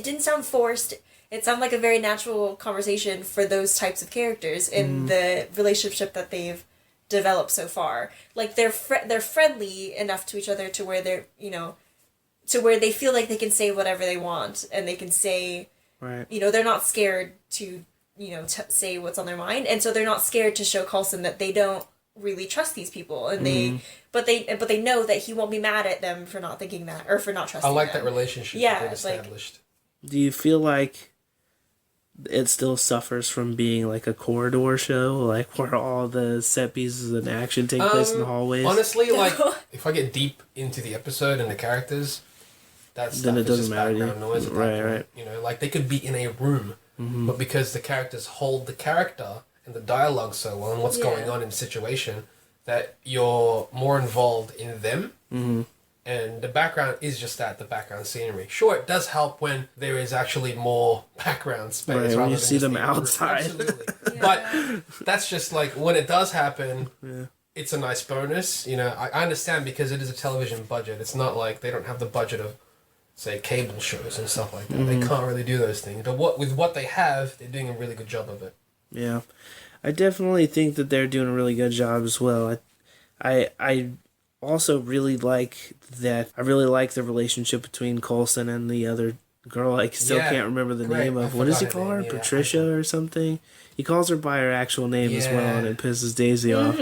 didn't sound forced. It sounded like a very natural conversation for those types of characters in the relationship that they've developed so far. Like, they're friendly enough to each other to where they're, to where they feel like they can say whatever they want, and they can say, Right. they're not scared to, say what's on their mind, and so they're not scared to show Coulson that they don't really trust these people, and but they know that he won't be mad at them for not thinking that, or for not trusting I like them. that relationship Yeah, that they've it's like- established. Do you feel like it still suffers from being like a corridor show, like where all the set pieces and action take place in the hallways? Honestly, like if I get deep into the episode and the characters, that stuff Then it is doesn't just matter to you. background noise. At that Right, point. right. Like they could be in a room, but because the characters hold the character and the dialogue so well and what's going on in the situation, that you're more involved in them. Mm-hmm. And the background is just that, the background scenery. Sure, it does help when there is actually more background space. Right, when rather you than see just them the room. outside. Absolutely. But that's just like, when it does happen, it's a nice bonus. I understand because it is a television budget. It's not like they don't have the budget of, say, cable shows and stuff like that. They can't really do those things. But with what they have, they're doing a really good job of it. Yeah, I definitely think that they're doing a really good job as well. I also really like that. I really like the relationship between Coulson and the other girl. I still Yeah, and remember the great. name I of. What does he forgot her call her? name, yeah. Patricia or something? He calls her by her actual name as well, Yeah. and it pisses Daisy off.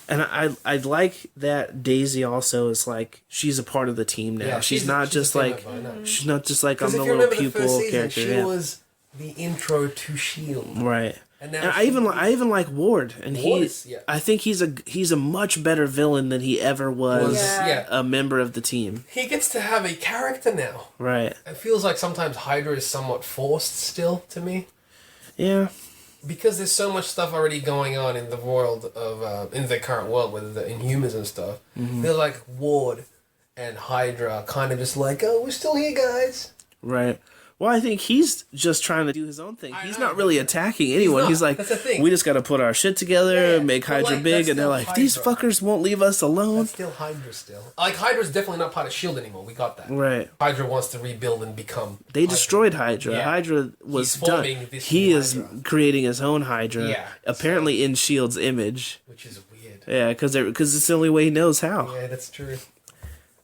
And I like that Daisy also is like, she's a part of the team now. Yeah, she's not just a team like, member, I know. she's not just like I'm Because the if you little remember the pupil first season, character. she Yeah. was the intro to S.H.I.E.L.D. Right. And now And I even like Ward, and Ward he. is- yeah. I think he's a much better villain than he ever was Yeah. a member of the team. He gets to have a character now. Right. It feels like sometimes Hydra is somewhat forced still to me. Yeah. Because there's so much stuff already going on in the world of, in the current world with the Inhumans and stuff. They're like Ward and Hydra kind of just like, oh, we're still here, guys. Right. Well, I think he's just trying to do his own thing. I He's know, not really attacking anyone. not. He's like, That's the thing. we just got to put our shit together, Yeah, make but, Hydra like, big, that's and they're still like, these Hydra. fuckers won't leave us alone. That's still Hydra still. Like, Hydra's definitely not part of S.H.I.E.L.D. anymore. We got that. Right. Hydra wants to rebuild and become They Hydra. destroyed Hydra. Yeah. Hydra was He's done. forming this He new is Hydra. creating his own Hydra. Yeah, Apparently in S.H.I.E.L.D.'s image. Which is weird. Yeah, because it's the only way he knows how. Yeah, that's true.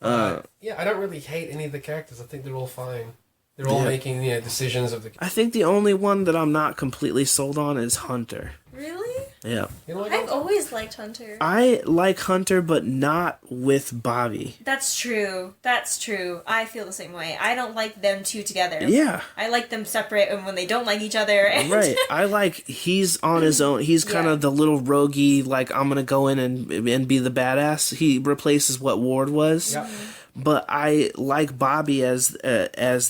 Yeah, I don't really hate any of the characters. I think they're all fine. They're all making decisions of the. I think the only one that I'm not completely sold on is Hunter. Really? Yeah. You know, I've always liked Hunter. I like Hunter, but not with Bobby. That's true. That's true. I feel the same way. I don't like them two together. Yeah. I like them separate and when they don't like each other. And Right. I like he's on his own. He's kind of the little roguey, like, I'm going to go in and be the badass. He replaces what Ward was. Yeah. But I like Bobby as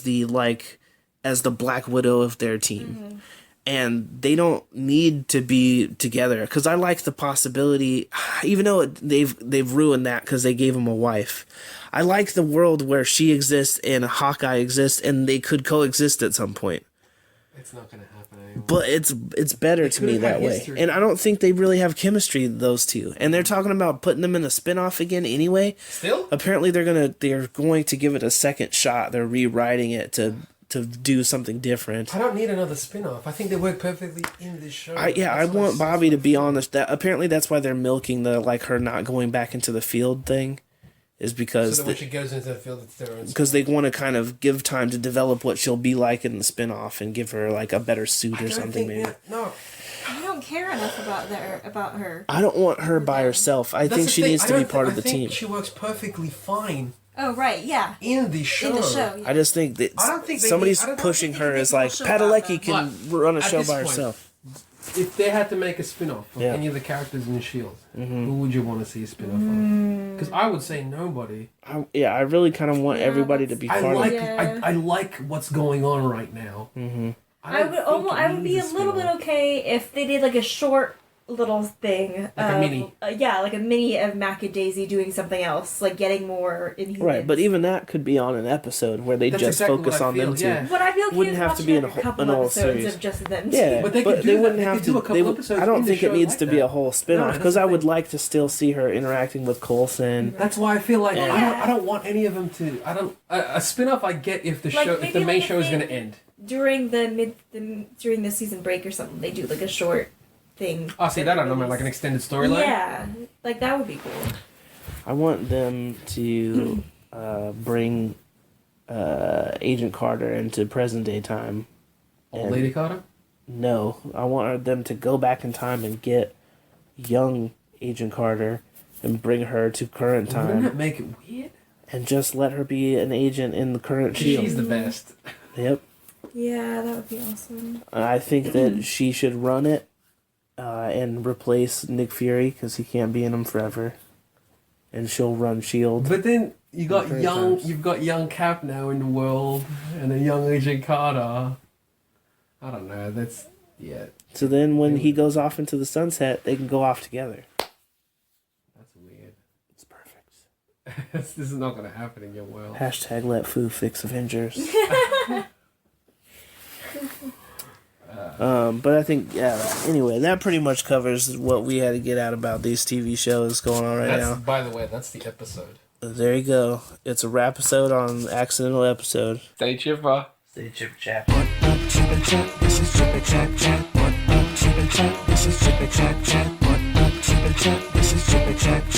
the Black Widow of their team. And they don't need to be together, because I like the possibility, even though they've ruined that because they gave him a wife. I like the world where she exists and Hawkeye exists, and they could coexist at some point. It's not going to happen anymore. But it's better to me that way. And I don't think they really have chemistry, those two. And they're talking about putting them in a spinoff again anyway. Still? Apparently they're going to give it a second shot. They're rewriting it to do something different. I don't need another spin-off. I think they work perfectly in this show. I want Bobby to be on this. Apparently that's why they're milking the, like, her not going back into the field thing. Is because so that when she goes into the field, it's their own. Because they want to kind of give time to develop what she'll be like in the spin-off and give her, like, a better suit or something, maybe. No. I don't care enough about her. I don't want her by herself. I think she needs to be part of the team. She works perfectly fine Oh, right, yeah. in the show. In the show, yeah. I just think that I don't think they somebody's need- I don't pushing think her they as can like, show about Padalecki that. can But run a at show this by point, herself. If they had to make a spin-off of Yeah. any of the characters in S.H.I.E.L.D., who would you want to see a spin-off of? Because I would say nobody. I really kind of want everybody to be I part like of it. I like what's going on right now. I would be a little bit okay if they did like a short little thing. Like a mini. Like a mini of Mac and Daisy doing something else, like getting more inhuman. Right, but even that could be on an episode where they That's just exactly focus what I on them feel, two. yeah. Would I be okay Wouldn't with have to watching be in like a Oh, couple an whole episodes series. of just them two? Yeah, But they could do that. wouldn't They have could do a to. couple episodes I don't in the think it show needs like to be that. a whole spin-off, No, because that's I the would thing. like to still see her interacting with Coulson. That's why I feel like Yeah. I don't want any of them to. I don't a spin-off. I get if the Like, show if maybe the main like show if is going they- to end. During during the season break or something, they do like a short thing. Oh, see that I don't know, like an extended storyline. Yeah, like that would be cool. I want them to bring Agent Carter into present day time. Old Lady Carter. No, I want them to go back in time and get young Agent Carter and bring her to current Wouldn't time that make it weird? and just let her be an agent in the current Shield. She's the best. Yep. Yeah, that would be awesome. I think that she should run it and replace Nick Fury, because he can't be in them forever. And she'll run Shield. But then you got Very young. times. You've got young Cap now in the world, and a young Agent Carter. I don't know. That's yeah. So then when he goes off into the sunset, they can go off together. That's weird. It's perfect. This is not going to happen in your world. Hashtag let Fu fix Avengers. But I think, anyway, that pretty much covers what we had to get out about these TV shows going on right now. By the way, that's the episode. There you go. It's a rap episode on accidental episode. Stay chipper. Stay chip chat. What up, Chipper Chat? This is Chipper Chat Chat. What up, Chipper Chat? This is Chipper Chat Chat. What up, Chipper Chat? This is Chipper Chat